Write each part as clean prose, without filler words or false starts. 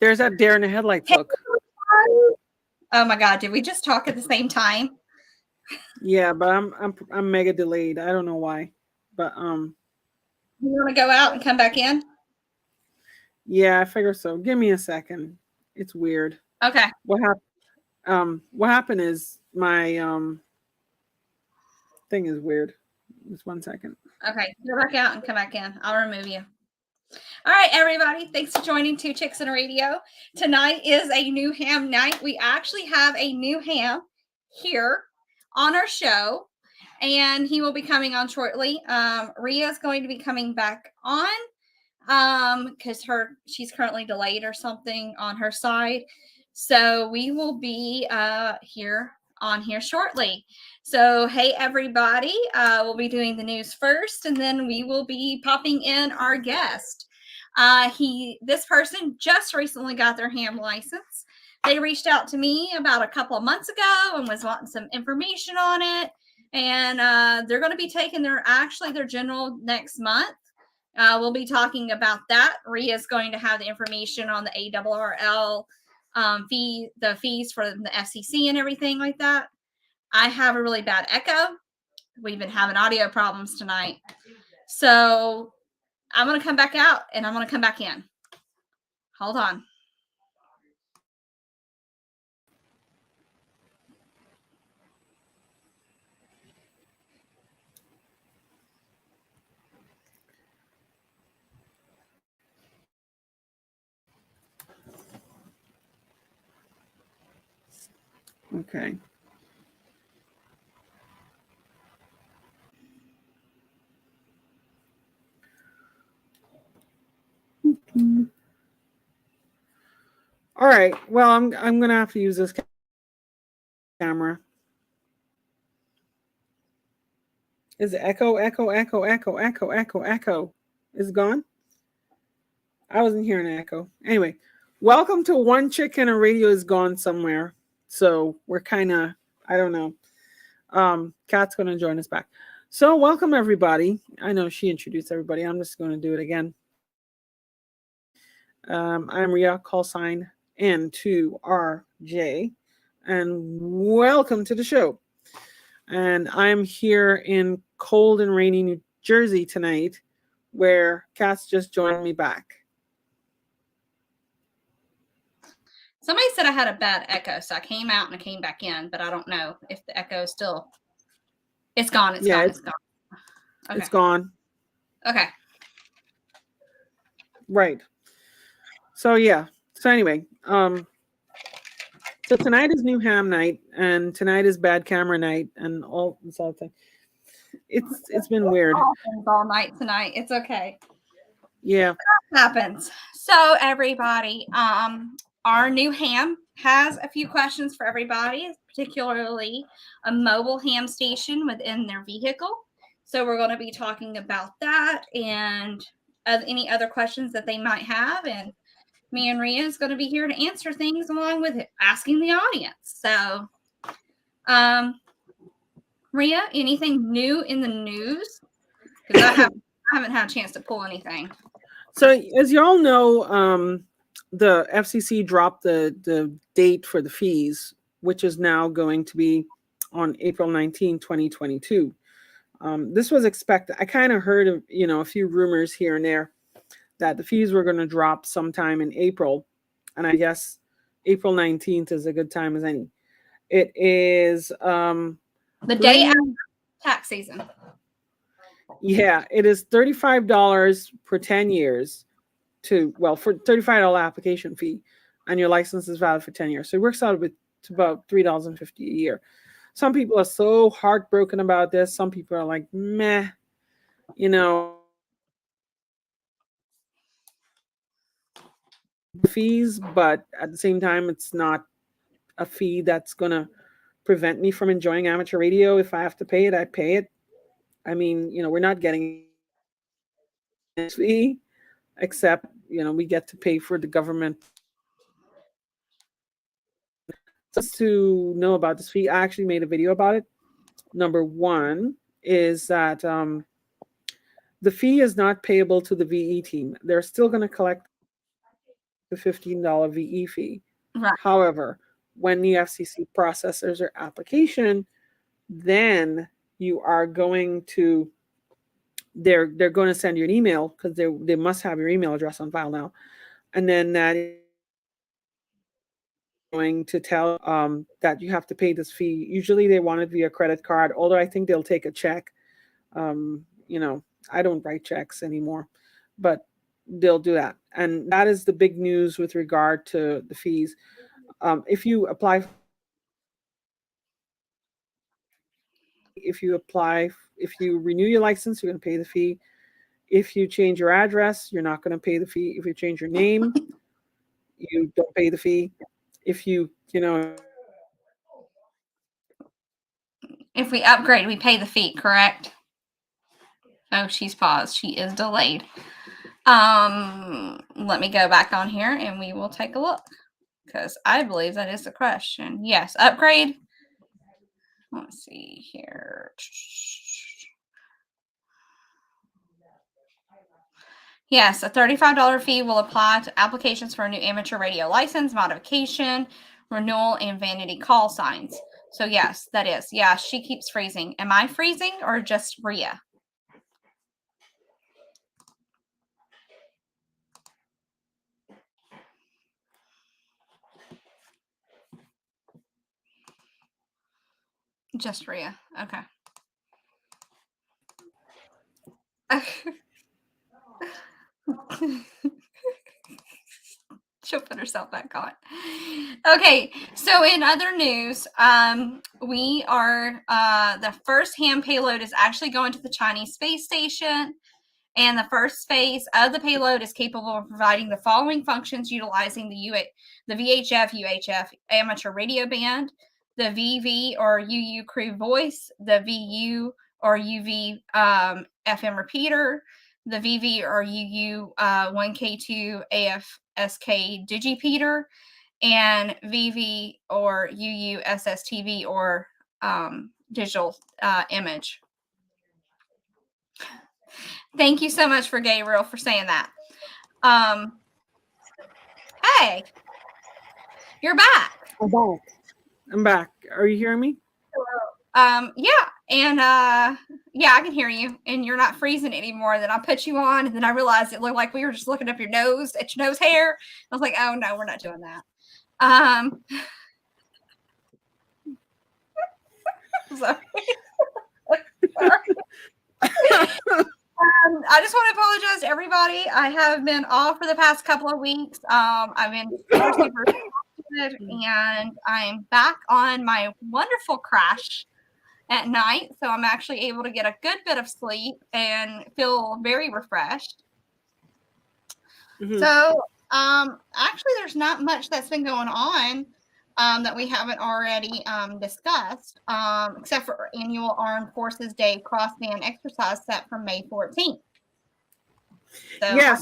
There's that deer in the headlights look. Oh my God! Did we just talk at the same time? Yeah, but I'm mega delayed. I don't know why, but You want to go out and come back in? yeah, I figure so. Give me a second. It's weird. Okay. What happened is my thing is weird. Just 1 second. Okay, go back out and come back in. I'll remove you. All right, everybody. Thanks for joining Two Chicks and a Radio. Tonight is a new ham night. We actually have a new ham here on our show, and he will be coming on shortly. Rhea is going to be coming back on because she's currently delayed or something on her side. So we will be here shortly. So, hey, everybody, we'll be doing the news first, and then we will be popping in our guest. This person just recently got their ham license. They reached out to me about a couple of months ago and was wanting some information on it. And they're going to be taking their general next month. We'll be talking about that. Rhea is going to have the information on the ARRL the fees for the FCC and everything like that. I have a really bad echo. We've been having audio problems tonight. So I'm going to come back out and I'm going to come back in. Hold on. Okay. All right. Well, I'm gonna have to use this camera. Is it echo? Is it gone? I wasn't hearing an echo. Anyway, welcome to One Chick and a Radio is gone somewhere. So we're kind of, I don't know. Kat's going to join us back. So welcome everybody. I know she introduced everybody. I'm just going to do it again. I'm Rhea, call sign N2RJ, and welcome to the show. And I'm here in cold and rainy New Jersey tonight, where Kat's just joined me back. Somebody said I had a bad echo, so I came out and I came back in, but I don't know if the echo is still. It's gone. It's gone. Okay. It's gone. Okay. Right. So yeah. So anyway, so tonight is new ham night, and tonight is bad camera night, and all this other thing. It's been weird. All night tonight. It's okay. Yeah. That happens. So everybody, our new ham has a few questions for everybody, particularly a mobile ham station within their vehicle. So we're going to be talking about that and any other questions that they might have. And me and Rhea is going to be here to answer things along with it, asking the audience. So, Rhea, anything new in the news? Because I haven't had a chance to pull anything. So as you all know, the FCC dropped the date for the fees, which is now going to be on April 19, 2022. This was expected. I kind of heard of, a few rumors here and there that the fees were going to drop sometime in April. And I guess April 19th is a good time as any. It is the day after tax season. Yeah, it is $35 for 10 years for $35 application fee, and your license is valid for 10 years. So it works out to about $3.50 a year. Some people are so heartbroken about this. Some people are like, meh, fees, but at the same time, it's not a fee that's going to prevent me from enjoying amateur radio. If I have to pay it, I pay it. I mean, we're not getting a fee, except, we get to pay for the government. Just to know about this fee, I actually made a video about it. Number one is that the fee is not payable to the VE team. They're still going to collect the $15 VE fee. Right. However, when the FCC processes your application, then you are going to they're going to send you an email, because they must have your email address on file now, and then that going to tell that you have to pay this fee. Usually they want it via credit card, although I think they'll take a check. I don't write checks anymore, but they'll do that. And that is the big news with regard to the fees. If you renew your license, you're going to pay the fee. If you change your address, you're not going to pay the fee. If you change your name, you don't pay the fee. If if we upgrade, we pay the fee, correct? Oh, she's paused. She is delayed. Let me go back on here and we will take a look, because I believe that is the question. Yes, upgrade. Let's see here. Yes, a $35 fee will apply to applications for a new amateur radio license, modification, renewal, and vanity call signs. So yes, that is. Yeah, she keeps freezing. Am I freezing or just Rhea? Just Rhea. Okay. She'll put herself back on. Okay, so in other news, we are the first ham payload is actually going to the Chinese space station, and the first phase of the payload is capable of providing the following functions utilizing the VHF UHF amateur radio band, the VV or UU crew voice, the VU or UV FM repeater, the VV or UU 1K2 AFSK digipeater, and VV or UU SSTV or digital image. Thank you so much for Gabriel for saying that. Hey, you're back. I'm back. Are you hearing me? Yeah, and yeah, I can hear you, and you're not freezing anymore. Then I put you on, and then I realized it looked like we were just looking up your nose at your nose hair. I was like, oh no, we're not doing that. Sorry. I just want to apologize to everybody. I have been off for the past couple of weeks. I've been super exhausted, and I'm back on my wonderful crash at night. So I'm actually able to get a good bit of sleep and feel very refreshed. Mm-hmm. So actually, there's not much that's been going on that we haven't already discussed, except for annual Armed Forces Day crossband exercise set from May 14th. So yeah,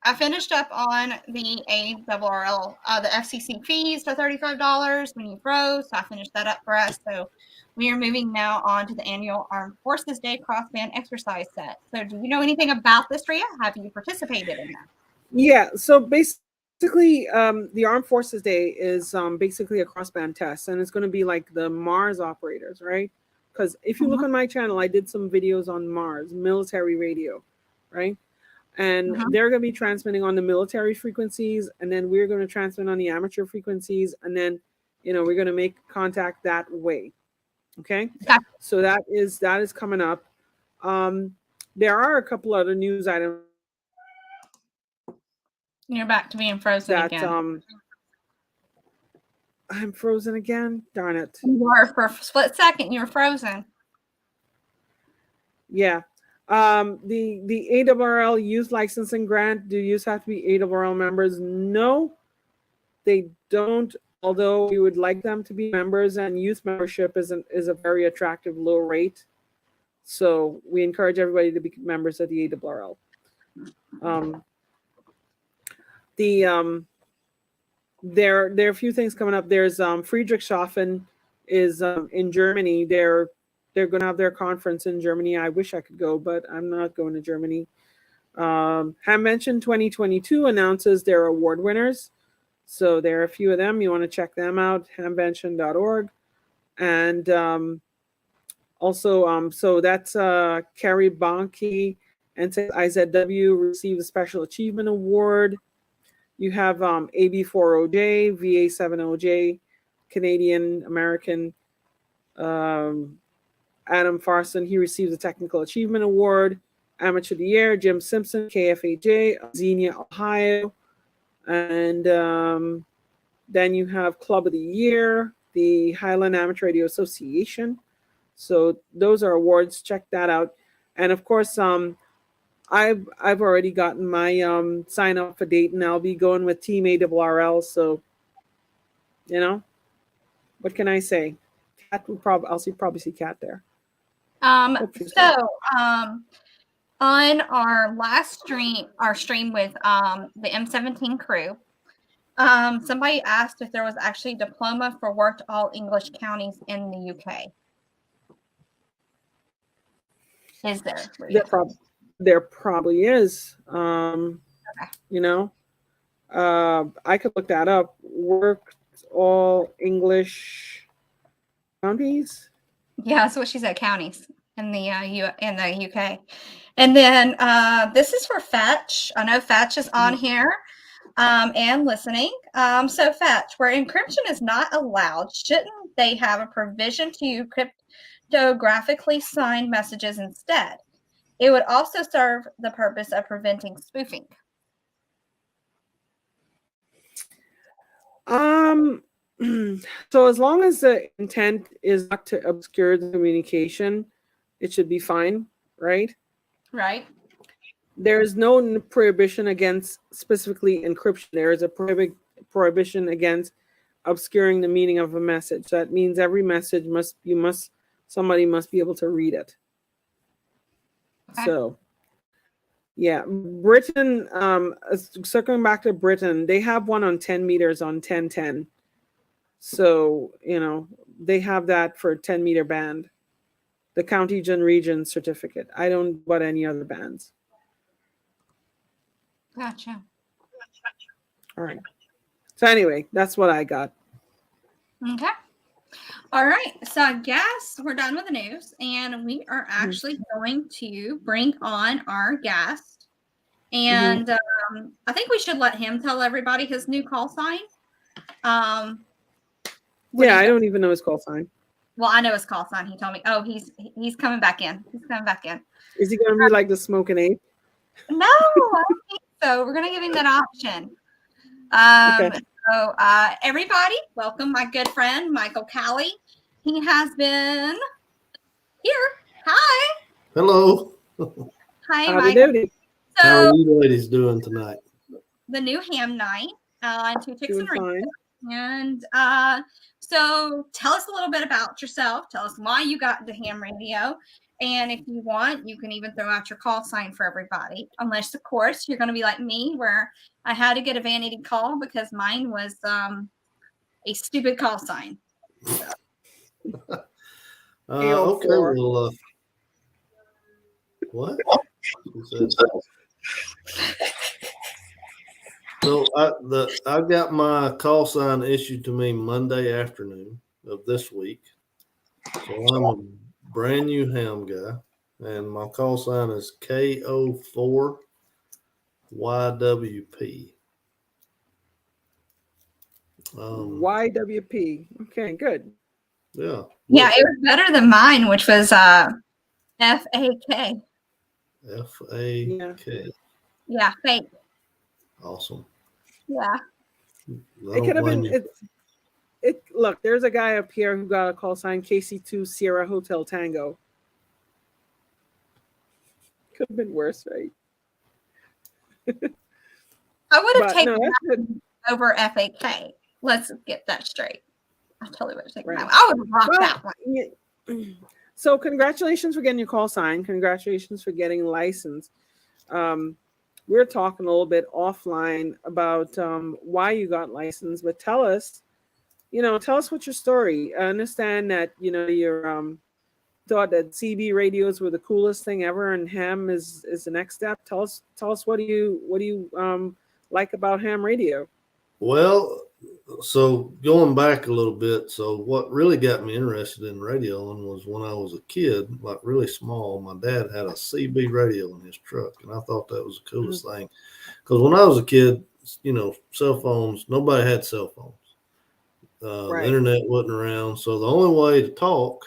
I finished up on the ARRL, the FCC fees for $35 when you froze. So I finished that up for us. So we are moving now on to the annual Armed Forces Day crossband exercise set. So do you know anything about this, Rhea? Have you participated in that? Yeah, so basically, the Armed Forces Day is basically a crossband test, and it's going to be like the Mars operators, right? Because if you look on my channel, I did some videos on Mars, military radio, right? And they're going to be transmitting on the military frequencies, and then we're going to transmit on the amateur frequencies, and then, we're going to make contact that way. Okay? So that is coming up. There are a couple other news items. You're back to being frozen again. I'm frozen again. Darn it. You were for a split second. You were frozen. Yeah. The ARRL youth licensing grant. Do youth have to be ARRL members? No, they don't. Although we would like them to be members, and youth membership is a very attractive low rate. So we encourage everybody to be members of the ARRL. There are a few things coming up. There's Friedrichshafen is in Germany. They're going to have their conference in Germany. I wish I could go, but I'm not going to Germany. Hamvention 2022 announces their award winners. So there are a few of them. You want to check them out, hamvention.org. And also, so that's Carrie Bonke and IZW received a Special Achievement Award. You have AB40J, VA70J, Canadian American Adam Farson. He received the Technical Achievement Award. Amateur of the Year, Jim Simpson, KFAJ, Xenia, Ohio. And then you have Club of the Year, the Highland Amateur Radio Association. So those are awards. Check that out. And of course, I've already gotten my sign up for Dayton. I'll be going with Team ARRL. So, you know, what can I say? Cat will probably see Cat there. On our last stream, with the M17 crew, somebody asked if there was actually a diploma for worked all English counties in the UK. Is there? There probably is. Okay. You know, I could look that up. Worked all English counties. Yeah, that's what she said. Counties in the UK. And then this is for Fetch. I know Fetch is on here and listening. So Fetch, where encryption is not allowed, shouldn't they have a provision to cryptographically sign messages instead? It would also serve the purpose of preventing spoofing. So as long as the intent is not to obscure the communication, it should be fine, right? Right. There is no prohibition against specifically encryption. There is a prohibition against obscuring the meaning of a message. That means every message somebody must be able to read it. Okay. So, yeah, Britain, circling back to Britain, they have one on 10 meters on 1010. So, you know, they have that for 10-meter band, the county and region certificate. I don't know about any other bands. Gotcha. All right. So anyway, that's what I got. Okay. All right. So I guess we're done with the news, and we are actually going to bring on our guest. And I think we should let him tell everybody his new call sign. Yeah, I don't even know his call sign. Well, I know his call sign. He told me. Oh, he's coming back in. He's coming back in. Is he going to be like the smoking ape? No, I don't think so. We're going to give him that option. Okay. So, everybody, welcome my good friend, Michael Callie. He has been here. Hi. Hello. Hi, Michael. So, how are you ladies doing tonight? The new ham night on Two Chicks and Radio. And so tell us a little bit about yourself. Tell us why you got into ham radio. And if you want, you can even throw out your call sign for everybody. Unless, of course, you're going to be like me, where I had to get a vanity call because mine was a stupid call sign. So. Okay, well, what? So I got my call sign issued to me Monday afternoon of this week. So I'm a brand new ham guy, and my call sign is KO4YWP. YWP. Okay, good. Yeah. Yeah, it was better than mine, which was FAK. FAK. Yeah, fake. Awesome. Yeah. It could have been. Look, there's a guy up here who got a call sign KC2 Sierra Hotel Tango. Could have been worse, right? I would have taken that over FAK. Let's get that straight. I totally would have taken that one. I would rock that one. Yeah. So congratulations for getting your call sign. Congratulations for getting licensed. We're talking a little bit offline about why you got licensed, but tell us what's your story. I understand that, you're thought that CB radios were the coolest thing ever, and ham is the next step. Tell us what do you like about ham radio? Well, so going back a little bit, so what really got me interested in radioing was when I was a kid, like really small. My dad had a CB radio in his truck, and I thought that was the coolest thing. Because when I was a kid, cell phones, nobody had cell phones. The internet wasn't around, so the only way to talk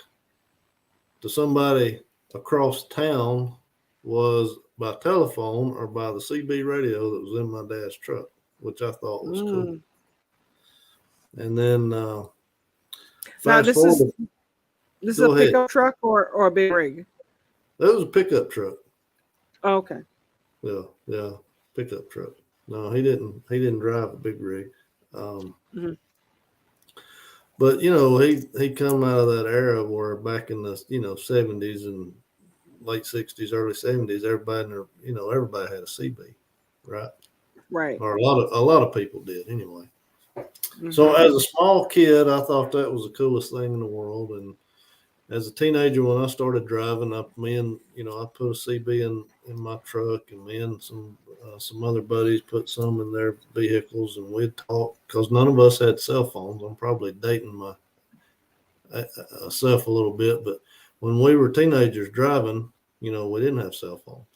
to somebody across town was by telephone or by the CB radio that was in my dad's truck, which I thought was cool. And then now this is a pickup truck or a big rig? That was a pickup truck. Oh, okay. Yeah, pickup truck. No, he didn't drive a big rig. But he come out of that era where back in the 70s and late 60s, early 70s, everybody had a CB, right? Right. Or a lot of people did anyway. So as a small kid, I thought that was the coolest thing in the world. And as a teenager, when I started driving, I put a CB in my truck, and me and some other buddies put some in their vehicles, and we'd talk because none of us had cell phones. I'm probably dating myself a little bit, but when we were teenagers driving, we didn't have cell phones.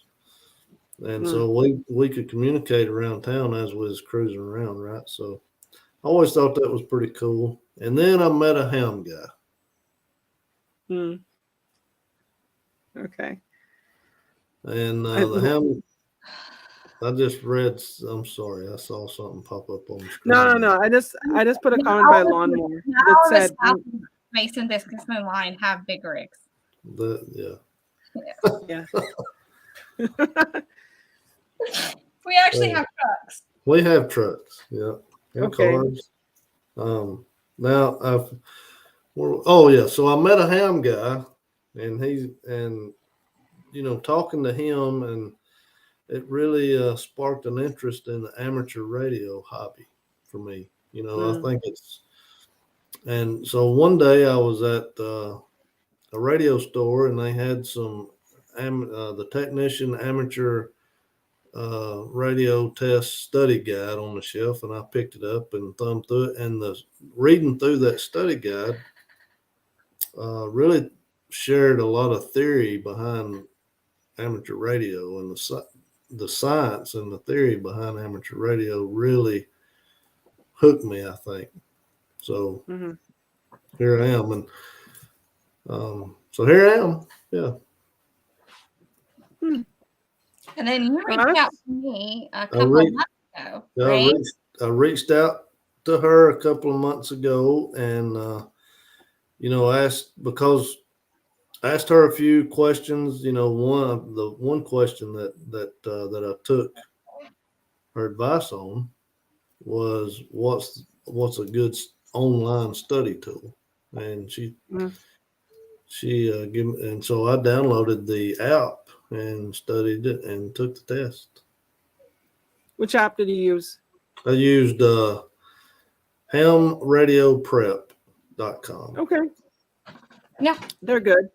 And so we could communicate around town as we was cruising around, right? So I always thought that was pretty cool. And then I met a ham guy. Okay. And the ham, I just read, I'm sorry, I saw something pop up on the screen. No. I just put a comment by Lawnmower that said Mason Businessman line have big rigs. Yeah. We actually have trucks. We have trucks, yeah. And cars. Now so I met a ham guy, and talking to him, and it really sparked an interest in the amateur radio hobby for me. I think and so one day I was at a radio store, and they had some the Technician Amateur radio test study guide on the shelf, and I picked it up and thumbed through it, and reading through that study guide really shared a lot of theory behind amateur radio, and the science and the theory behind amateur radio really hooked me, I think. So here I am, and so here I am. Yeah. And then you reached out to me a couple of months ago, right? I reached out to her a couple of months ago, and asked her a few questions. One question that I took her advice on was what's a good online study tool, and she gave me, and so I downloaded the app and studied it and took the test. Which app did you use? I used hamradioprep.com. Okay. Yeah, they're good.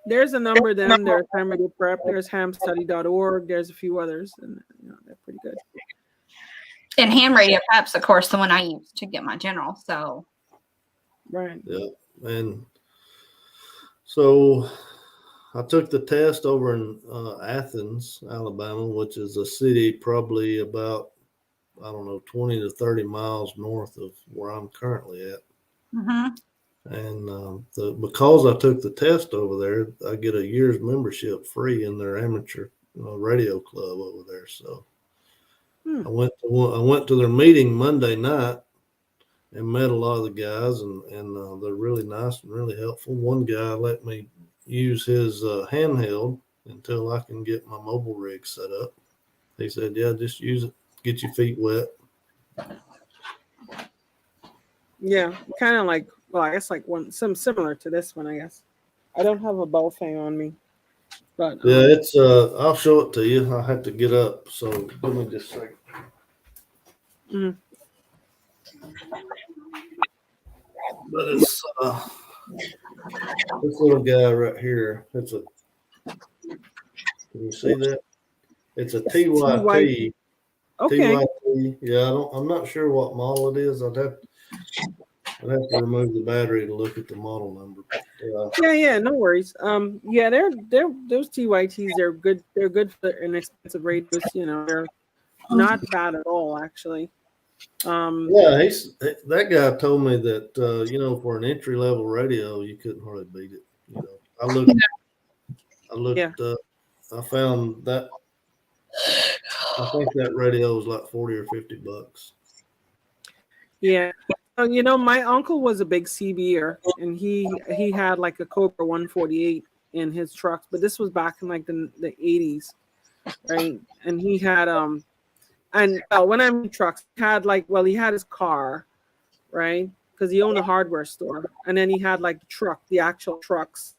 There's a number of them. There's Ham Radio Prep, there's hamstudy.org, there's a few others, and they're pretty good. And Ham Radio Prep's, of course, the one I use to get my general. So right. Yeah. And so I took the test over in Athens, Alabama, which is a city probably about, 20 to 30 miles north of where I'm currently at. And because I took the test over there, I get a year's membership free in their amateur radio club over there. So I went to their meeting Monday night and met a lot of the guys, and they're really nice and really helpful. One guy let me use his handheld until I can get my mobile rig set up. He said, "Yeah, just use it, get your feet wet." Yeah, kind of like, well, I guess like some similar to this one. I guess I don't have a ball fan on me, but yeah, it's I'll show it to you. I have to get up, so give me just a second. But This little guy right here. Can you see that? It's a TYT. Okay. TYT. Yeah, I'm not sure what model it is. I'd have to remove the battery to look at the model number. Yeah, no worries. Yeah, they're those TYTs. They're good. They're good for inexpensive radios. You know, they're not bad at all, actually. Yeah, that guy told me that for an entry level radio, you couldn't hardly beat it. You know, I looked. Yeah. I found that. I think that radio was like $40 or $50. Yeah. My uncle was a big CBer, and he had like a Cobra 148 in his trucks, but this was back in like the 80s, right? And he had and when I mean trucks, he had his car, right? Because he owned a hardware store, and then he had like the actual trucks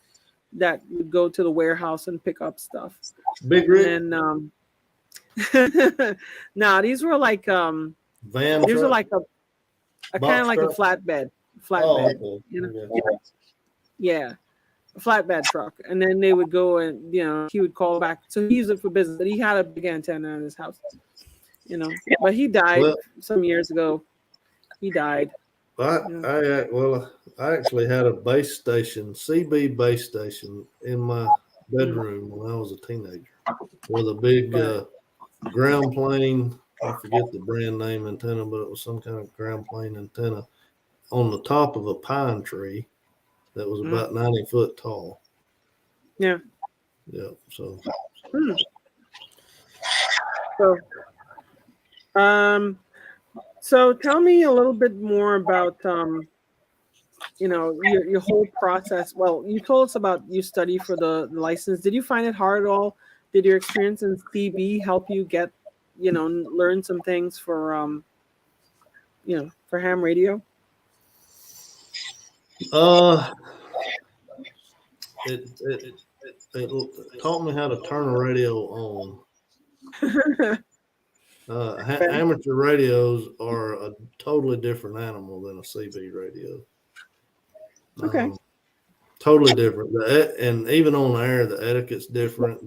that would go to the warehouse and pick up stuff. Big rig. And no, these were like van. These truck? are like a kind of like truck? a flatbed. Oh, okay. Yeah, a flatbed truck. And then they would go and he would call back. So he used it for business, but he had a big antenna in his house. But he died some years ago. He died. I actually had a base station, CB base station, in my bedroom when I was a teenager, with a big ground plane. I forget the brand name antenna, but it was some kind of ground plane antenna on the top of a pine tree that was about 90 foot tall. Yeah. Yeah. So. So tell me a little bit more about your whole process. Well, you told us about you study for the license. Did you find it hard at all? Did your experience in CB help you get learn some things for for ham radio? It taught me how to turn a radio on. Amateur radios are a totally different animal than a CB radio. Okay. Totally different. And even on air, the etiquette's different.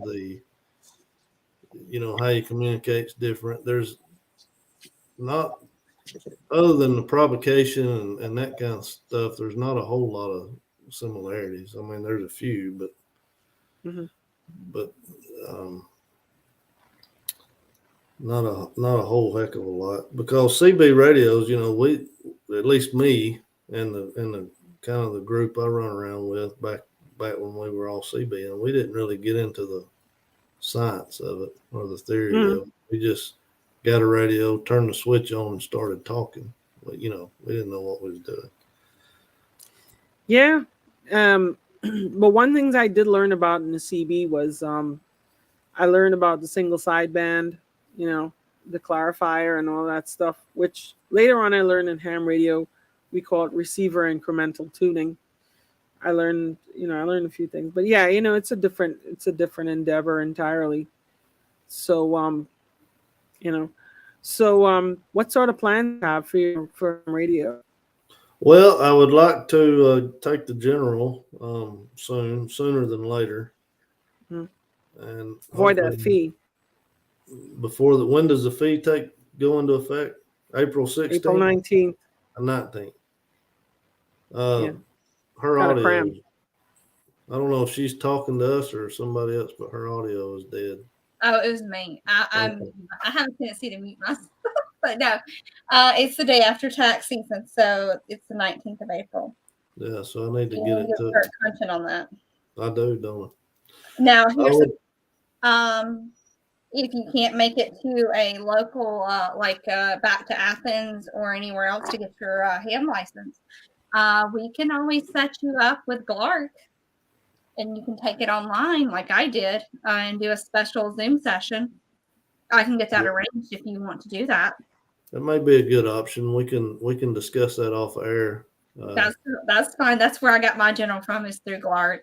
How you communicate's different. There's not, other than the provocation and that kind of stuff, there's not a whole lot of similarities. I mean, there's a few, but not a whole heck of a lot, because CB radios, we, at least me and the kind of the group I run around with back when we were all CB, and we didn't really get into the science of it or the theory of it. We just got a radio, turned the switch on, and started talking. But, we didn't know what we was doing. Yeah. But one thing I did learn about in the CB was I learned about the single sideband, the clarifier and all that stuff, which later on I learned in ham radio. We call it receiver incremental tuning. I learned a few things, but yeah, it's a different endeavor entirely. So, what sort of plans do you have for radio? Well, I would like to take the general sooner than later, and avoid that fee. When does the fee go into effect? April 16th? April 19th. 19th. Yeah. Her Got audio. cram. I don't know if she's talking to us or somebody else, but her audio is dead. Oh, it was me. I have a tendency to mute myself, but no, it's the day after tax season, so it's the 19th of April. Yeah, so I need to get it to start crunching on that. I do, don't I? Now here's if you can't make it to a local, back to Athens or anywhere else to get your ham license, we can always set you up with Glark, and you can take it online like I did and do a special Zoom session. I can get that arranged if you want to do that. That may be a good option. We can discuss that off air. That's fine. That's where I got my general from, is through Glark.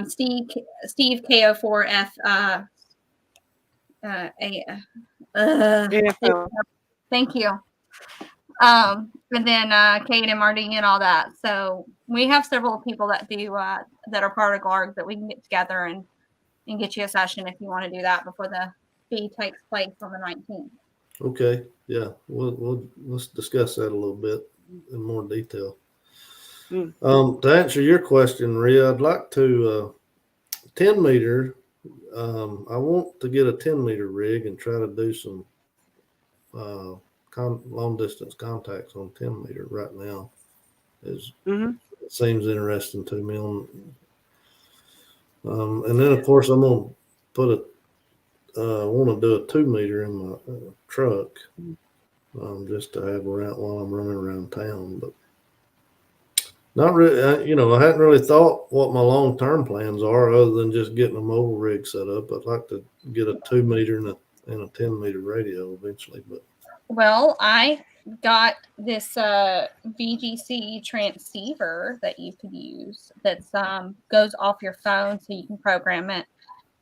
Steve KO4F thank you. And then Kate and Marty and all that. So we have several people that do that are part of GLARG that we can get together and get you a session if you want to do that before the fee takes place on the 19th. Okay. Yeah. Let's discuss that a little bit in more detail. To answer your question, Rhea, I'd like to 10 meter. I want to get a 10 meter rig and try to do some long distance contacts on 10 meter right now. It seems interesting to me. And then of course I'm gonna put want to do a 2 meter in my truck, just to have around while I'm running around town. But not really, I hadn't really thought what my long term plans are other than just getting a mobile rig set up. I'd like to get a 2 meter and a 10 meter radio eventually. But well, I got this VGC transceiver that you could use that goes off your phone, so you can program it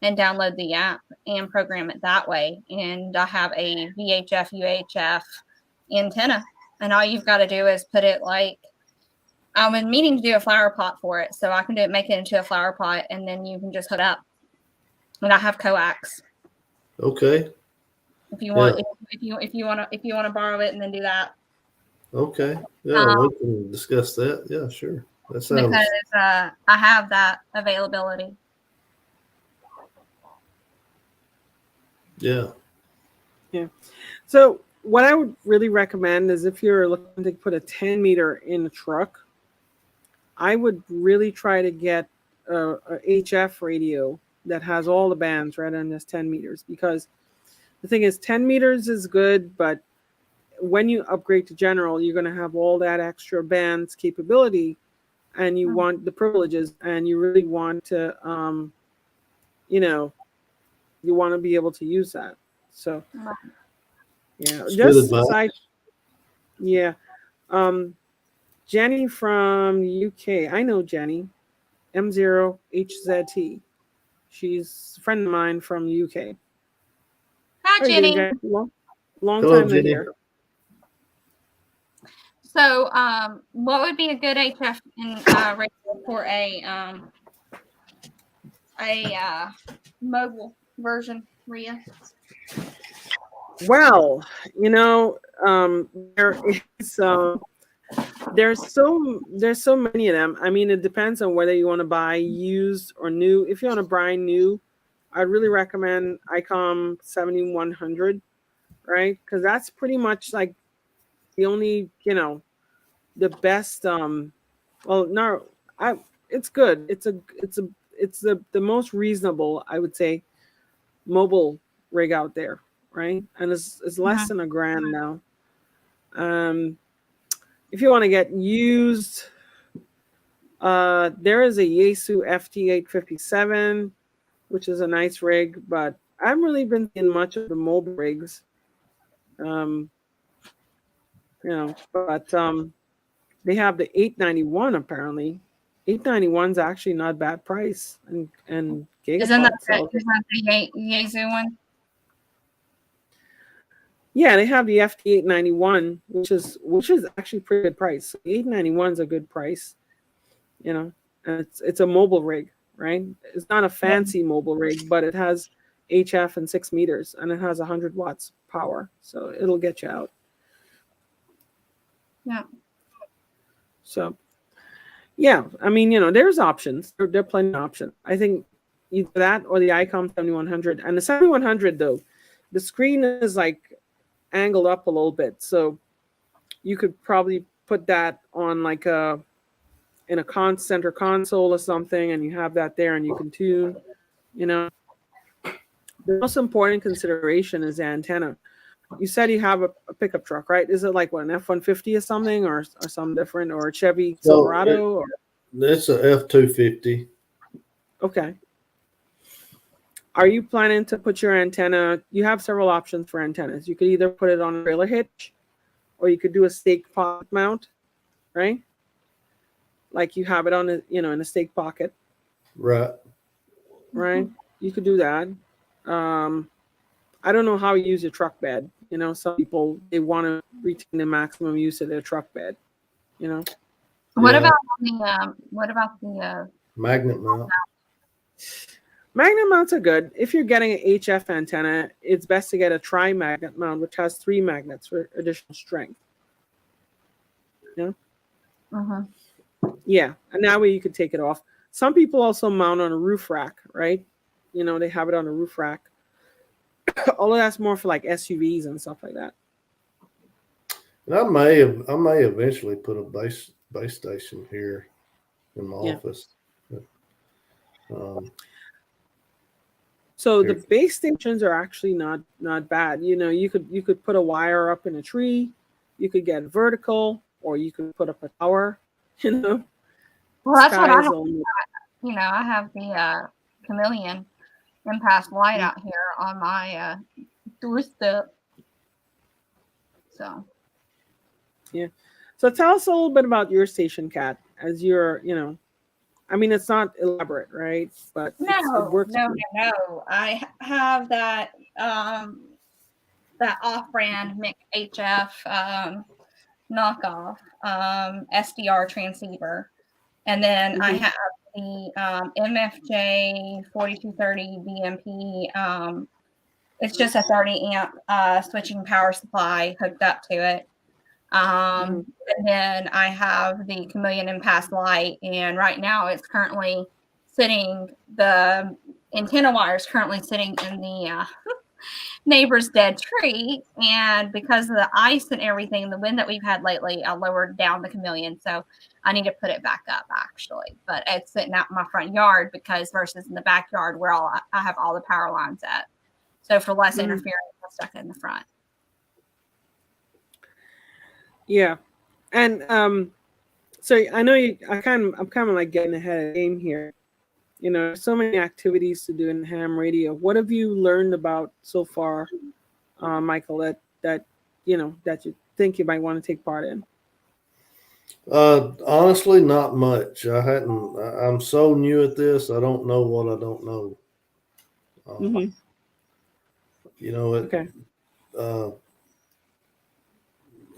and download the app and program it that way. And I have a VHF UHF antenna, and all you've got to do is put it like, I'm meaning to do a flower pot for it, so I can make it into a flower pot, and then you can just hook up. And I have coax. Okay. If you want, if you want to borrow it and then do that. Okay. Yeah, we can discuss that. Yeah, sure. That sounds. Because I have that availability. Yeah. Yeah. So what I would really recommend is if you're looking to put a 10 meter in a truck, I would really try to get a HF radio that has all the bands right on this 10 meters, because the thing is 10 meters is good, but when you upgrade to general, you're going to have all that extra bands capability, and you want the privileges, and you really want to, you want to be able to use that. So, yeah, just aside, yeah. Jenny from UK. I know Jenny, M0HZT. She's a friend of mine from UK. Hi, Jenny. Long Hello, time Jenny. here. So, what would be a good HF radio for a mobile version, Rhea? Well, there is there's so many of them. I mean, it depends on whether you want to buy used or new. If you want to buy new, I'd really recommend ICOM 7100, right? Because that's pretty much like the only, the best. It's good. It's the most reasonable, I would say, mobile rig out there, right? And it's less than $1,000 now. If you want to get used, there is a Yaesu FT857, which is a nice rig, but I haven't really been seeing much of the mobile rigs. But they have the 891 apparently. 891 is actually not a bad price, and Isn't that the Yaesu one? Yeah, they have the FT891, which is actually pretty good price. 891 is a good price, and it's a mobile rig, right? It's not a fancy mobile rig, but it has HF and 6 meters, and it has 100 watts power, so it'll get you out. Yeah. So, yeah, I mean, there's options. There are plenty of options. I think either that or the ICOM 7100. And the 7100, though, the screen is like angled up a little bit, so you could probably put that on like in a center console or something, and you have that there, and you can tune. The most important consideration is the antenna. You said you have a pickup truck, right? Is it like what, an F-150 or something, or something different, or a Chevy Silverado? It's a F-250. Okay. Are you planning to put your antenna? You have several options for antennas. You could either put it on a trailer hitch, or you could do a stake pocket mount, right? Like you have it on in a stake pocket. Right. Right. You could do that. I don't know how you use your truck bed. You know, some people, they want to retain the maximum use of their truck bed, you know. What Yeah. about the Magnet mount. Magnet mounts are good. If you're getting an HF antenna, it's best to get a tri-magnet mount, which has 3 magnets for additional strength. Yeah, and that way you could take it off. Some people also mount on a roof rack, right? You know, they have it on a roof rack. All of that's more for like SUVs and stuff like that. And I may eventually put a base station here in my Yeah. office. So the base stations are actually not bad. You know, you could put a wire up in a tree, you could get vertical, or you could put up a tower. You know, well, that's what I Sky's have. only- You know, I have the chameleon impasse light out here on my doorstep. So Yeah. So tell us a little bit about your station, Kat, as you're, you know, I mean, it's not elaborate, right? But it works. No. I have that that off-brand MIC HF knockoff SDR transceiver, and then I have the MFJ 4230 BMP. It's just a 30 amp switching power supply hooked up to it. And then I have the chameleon impasse light, and right now it's currently sitting, the antenna wire is currently sitting in the neighbor's dead tree. And because of the ice and everything, the wind that we've had lately, I lowered down the chameleon. So I need to put it back up actually. But it's sitting out in my front yard because versus in the backyard where I have all the power lines at. So for less interference, I stuck it in the front. Yeah. And so I know I'm kind of like getting ahead of the game here. You know, there's so many activities to do in ham radio. What have you learned about so far, Michael, that you think you might want to take part in? Honestly, not much. I'm so new at this. I don't know what I don't know. You know, Okay.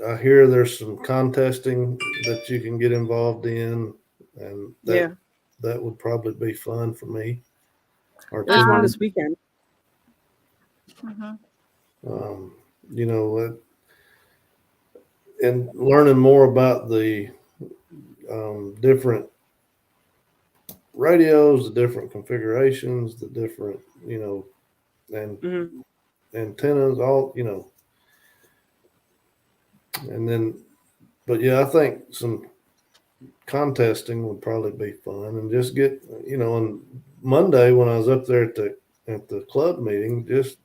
I hear there's some contesting that you can get involved in, and that would probably be fun for me. There's one this weekend. You know, and learning more about the different radios, the different configurations, the different, you know, and antennas, all, you know. And then, but yeah, I think some contesting would probably be fun, and just get, you know, on Monday when I was up there at the club meeting, just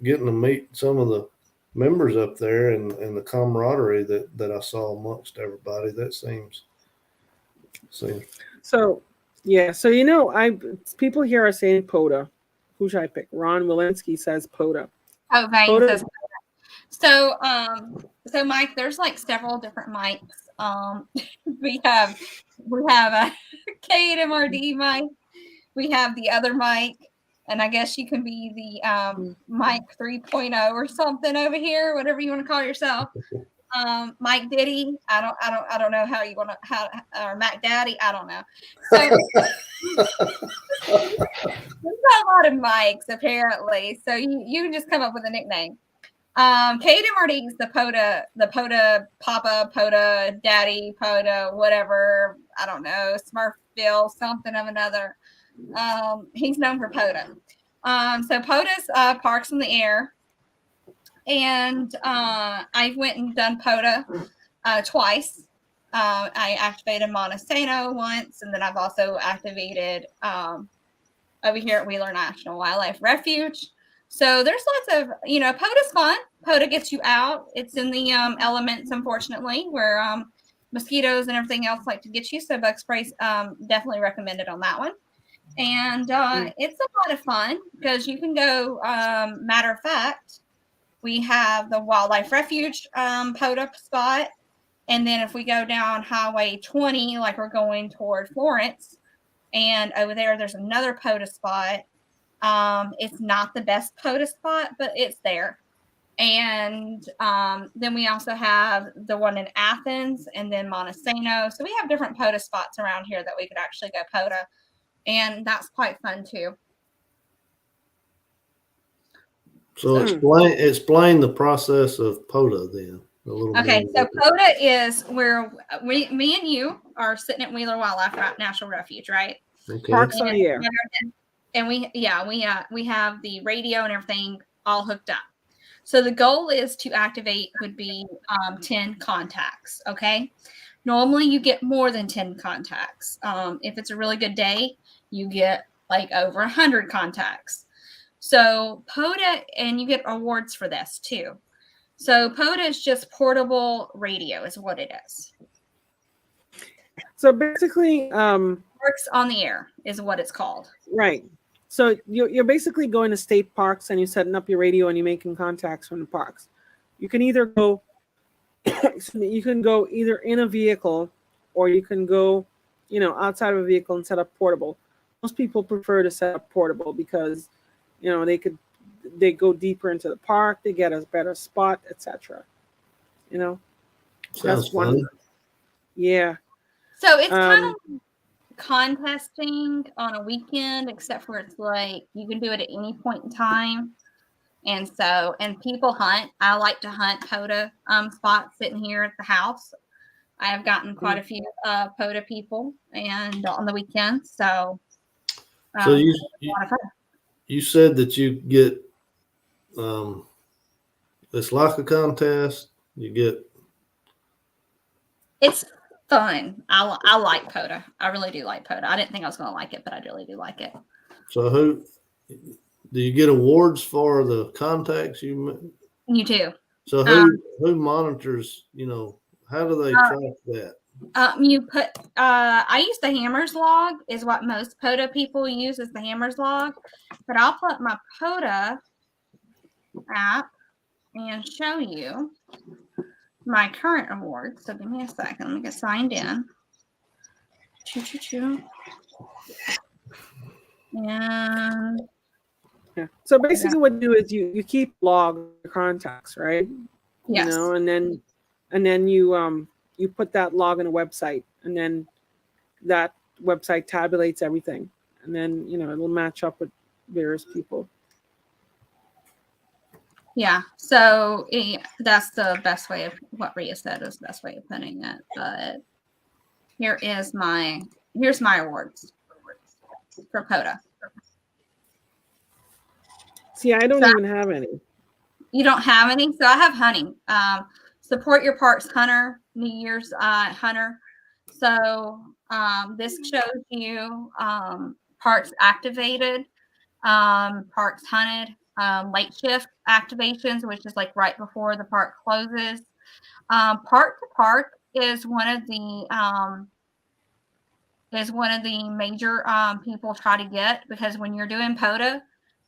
getting to meet some of the members up there and the camaraderie that I saw amongst everybody, that seems. So yeah, so you know, people here are saying POTA. Who should I pick? Ron Walensky says POTA. Oh, Vane says POTA. So Mike, there's like several different mics. We have a KMRD mic. We have the other mic, and I guess you can be the Mike 3.0 or something over here, whatever you want to call yourself. Mike Diddy. I don't know how you want to or Mac Daddy. I don't know. So there's a lot of mics apparently. So you can just come up with a nickname. KMRD is the POTA Papa, POTA Daddy, POTA, whatever. I don't know, Smurfville, something of another. He's known for POTA. So POTA's Parks in the Air. And I went and done POTA twice. I activated Montesano once, and then I've also activated over here at Wheeler National Wildlife Refuge. So there's lots of, you know, POTA's fun. POTA gets you out. It's in the elements, unfortunately, where mosquitoes and everything else like to get you. So bug sprays definitely recommended on that one. And it's a lot of fun because you can go, matter of fact, we have the Wildlife Refuge POTA spot. And then if we go down Highway 20, like we're going toward Florence, and over there's another POTA spot. It's not the best POTA spot, but it's there. And then we also have the one in Athens and then Montesano. So we have different POTA spots around here that we could actually go POTA. And that's quite fun too. So explain the process of POTA then. A little Okay, more. so POTA is where me and you are sitting at Wheeler Wildlife National Refuge, right? Okay. Parks on the air. And we have the radio and everything all hooked up. So the goal is to activate would be 10 contacts. Okay. Normally you get more than 10 contacts. If it's a really good day, you get like over 100 contacts. So POTA, and you get awards for this too. So POTA is just portable radio is what it is. So basically, Works on the air is what it's called. right. So you're basically going to state parks and you're setting up your radio and you're making contacts from the parks. You can either go, you can go either in a vehicle or you can go, outside of a vehicle and set up portable. Most people prefer to set up portable because, they go deeper into the park, they get a better spot, etc. Sounds fun. Yeah. So it's kind of contesting on a weekend, except for it's like you can do it at any point in time. And people hunt. I like to hunt POTA spots sitting here at the house. I have gotten quite a few POTA people and on the weekends. So So it's a lot of fun. You said that you get it's like a contest. You get It's fun. I like POTA. I really do like POTA. I didn't think I was going to like it, but I really do like it. so who do you get awards for the contacts you do? So who monitors? How do they track that? You put I use the Hammers log is what most POTA people use is the Hammers log, but I'll put my POTA app and show you my current awards. So give me a second. Let me get signed in. And yeah. So basically what you do is you keep log of your contacts, right? yes. And then you put that log on a website, and then that website tabulates everything, and then it'll match up with various people. Yeah, so that's the best way of what Rhea said is the best way of putting it. But here's my awards for POTA. See, I don't even have any. You don't have any? So I have hunting. Support your parks hunter, New Year's hunter. So this shows you parks activated, parks hunted, late shift activations, which is like right before the park closes. Park to park is one of the major people try to get, because when you're doing POTA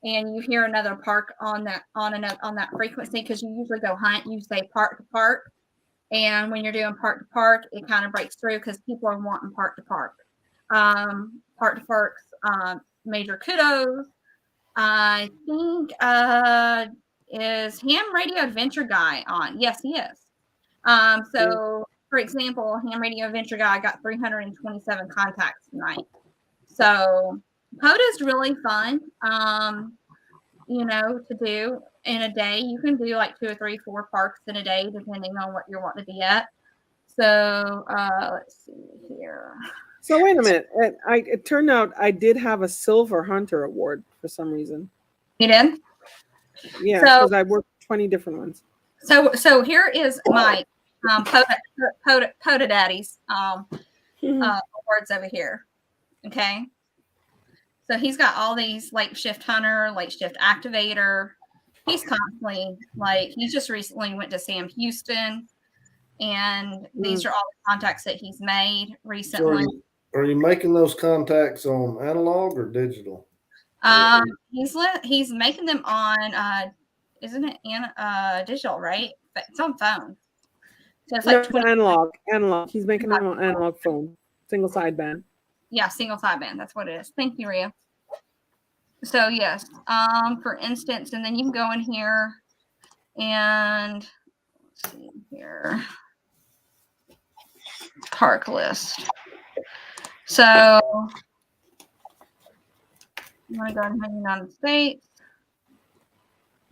and you hear another park on that frequency, because you usually go hunt, you say park to park, and when you're doing park to park, it kind of breaks through because people are wanting park to park. Park to parks, major kudos. I think is Ham Radio Adventure Guy on? Yes, he is. So for example, Ham Radio Adventure Guy got 327 contacts tonight. So POTA is really fun, to do in a day. You can do like 2 or 3, 4 parks in a day, depending on what you're wanting to be at. So let's see here. So wait a minute. It turned out I did have a Silver Hunter award for some reason. You did? Yeah, because I worked 20 different ones. So here is my POTA Daddies awards over here. Okay. So he's got all these late shift hunter, late shift activator. He's constantly he just recently went to Sam Houston, and these are all the contacts that he's made recently. So are you making those contacts on analog or digital? He's making them on isn't it digital, right? But it's on phone. So it's like analog. He's making them on analog phone, single sideband. Yeah, single sideband. That's what it is. Thank you, Rhea. So yes, for instance, and then you can go in here And let's see here. Park list. So I'm going to go to the United States.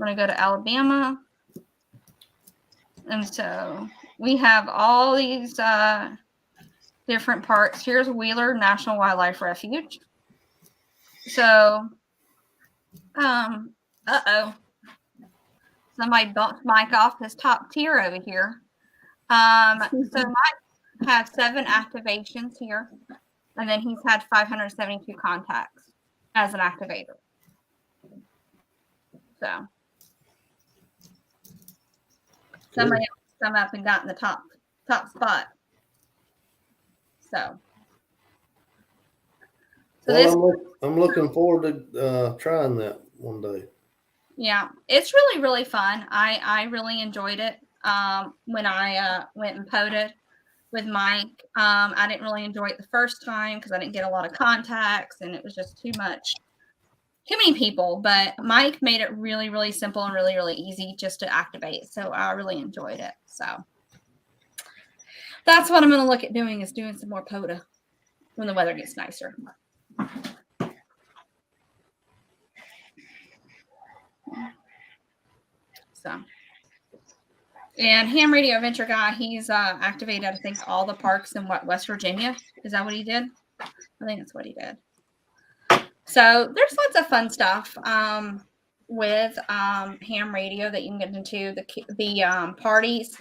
I'm going to go to Alabama. And so we have all these different parks. Here's Wheeler National Wildlife Refuge. So, somebody bumped Mike off his top tier over here. So Mike has 7 activations here, and then he's had 572 contacts as an activator. So somebody else come up and got in the top spot. So Well, I'm looking forward to trying that one day. Yeah, it's really, really fun. I really enjoyed it when I went and POTA'd with Mike. I didn't really enjoy it the first time because I didn't get a lot of contacts and it was just too many people. But Mike made it really, really simple and really, really easy just to activate. So I really enjoyed it. So that's what I'm going to look at doing, is doing some more POTA when the weather gets nicer. So, and Ham Radio Adventure Guy, he's activated, I think, all the parks in West Virginia. Is that what he did? I think that's what he did. So there's lots of fun stuff with Ham Radio that you can get into. The parties,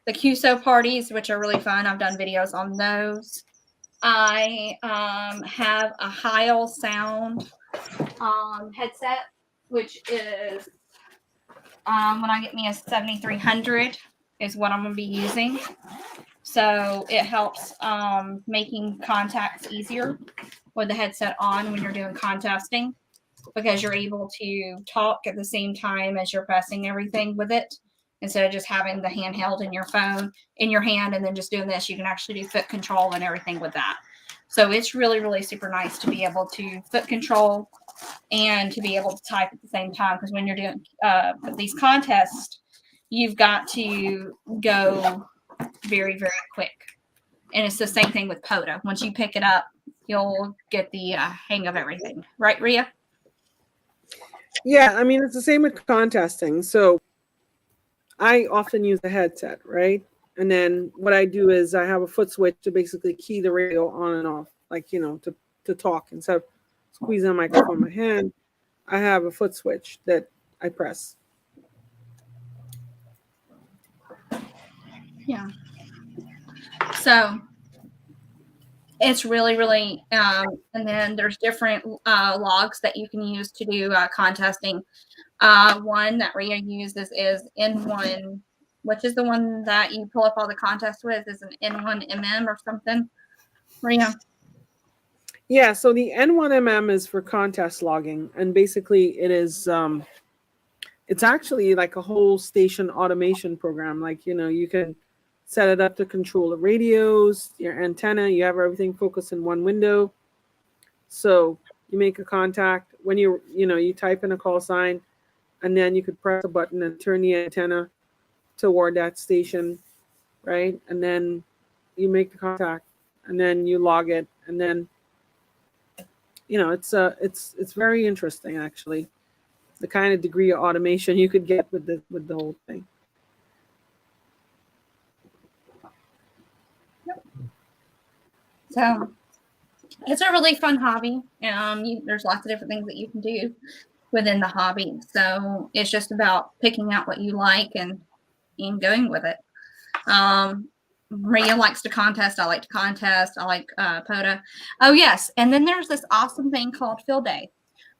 the QSO parties, which are really fun. I've done videos on those. I have a Heil Sound headset, which is when I get me a 7300 is what I'm going to be using. So it helps making contacts easier with the headset on when you're doing contesting, because you're able to talk at the same time as you're pressing everything with it. Instead of just having the handheld in your phone in your hand and then just doing this, you can actually do foot control and everything with that. So it's really, really super nice to be able to foot control and to be able to type at the same time. Because when you're doing these contests, you've got to go very, very quick. And it's the same thing with POTA. Once you pick it up, you'll get the hang of everything. Right, Rhea? Yeah, I mean, it's the same with contesting. So I often use the headset, right? And then what I do is I have a foot switch to basically key the radio on and off, like, you know, to talk. Instead of squeezing the microphone in my hand, I have a foot switch that I press. Yeah. So it's really, really, and then there's different logs that you can use to do contesting. One that Rhea uses is N1, which is the one that you pull up all the contests with, is an N1MM or something. Rhea? Yeah, so the N1MM is for contest logging, and basically it is, it's actually like a whole station automation program. Like, you know, you can set it up to control the radios, your antenna, you have everything focused in one window. So you make a contact when you type in a call sign, and then you could press a button and turn the antenna toward that station, right? And then you make the contact, and then you log it, and then, you know, it's very interesting, actually, the kind of degree of automation you could get with the whole thing. So it's a really fun hobby. There's lots of different things that you can do within the hobby. So it's just about picking out what you like and going with it. Maria likes to contest. I like to contest. I like POTA. Oh, yes. And then there's this awesome thing called Field Day.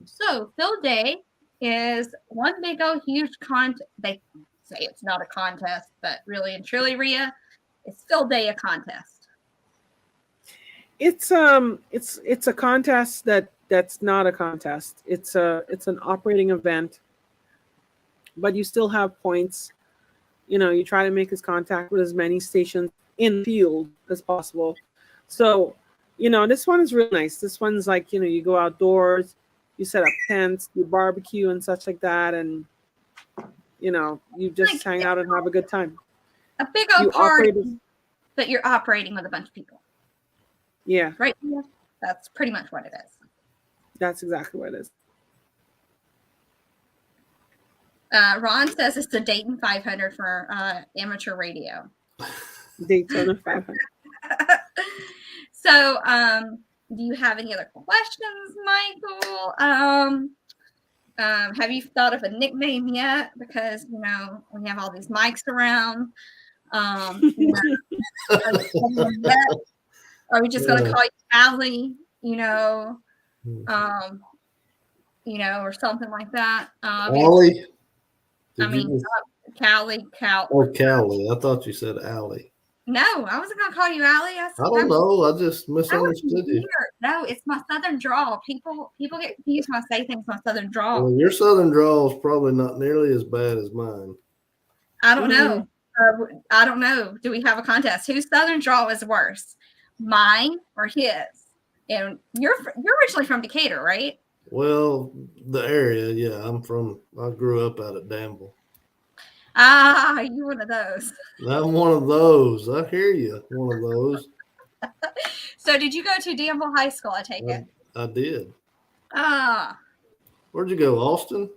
So Field Day is one big old huge contest. They say it's not a contest, but really and truly, Rhea, it's Field Day a contest. It's a contest that's not a contest. It's an operating event, but you still have points. You know, you try to make as contact with as many stations in the field as possible. So, you know, this one is real nice. This one's like, you know, you go outdoors, you set up tents, you barbecue and such like that, and You just hang out and have a good time. A big You old party, operate- but you're operating with a bunch of people. Yeah, Right? That's pretty much what it is. that's exactly what it is. Ron says it's the Dayton 500 for amateur radio. Daytona 500. So, do you have any other questions, Michael? Have you thought of a nickname yet? Because we have all these mics around. Are we just going to call you Allie? Or something like that. Allie? Callie. Oh, Callie. I thought you said Allie. No, I wasn't going to call you Allie. I don't know. I just misunderstood you. No, it's my Southern drawl. People get confused when I say things my Southern drawl. Well, your Southern drawl is probably not nearly as bad as mine. I don't know. I don't know. Do we have a contest? Whose Southern drawl is worse, mine or his? And you're originally from Decatur, right? Well, the area, yeah. I grew up out at Danville. Ah, you one of those. I'm one of those. I hear you. One of those. So did you go to Danville High School, I take it? I did. Ah. Where'd you go, Austin?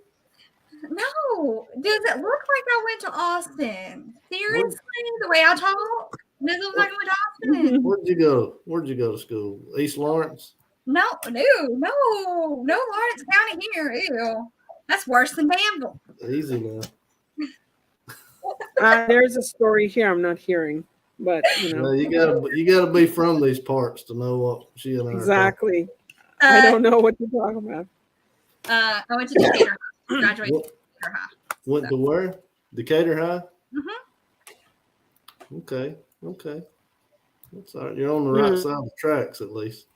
No. Does it look like I went to Austin? Seriously? The way I talk? Does it look like I went to Austin? Where'd you go? Where'd you go to school? East Lawrence? No, Lawrence County here. Ew. That's worse than Danville. Easy now. There's a story here I'm not hearing, but you gotta be from these parts to know what she and I exactly. I don't know what you're talking about. I went to Decatur. Graduated Decatur High. Went to where? Decatur High? Mm-hmm. Okay. That's all right. You're on the right side of the tracks at least.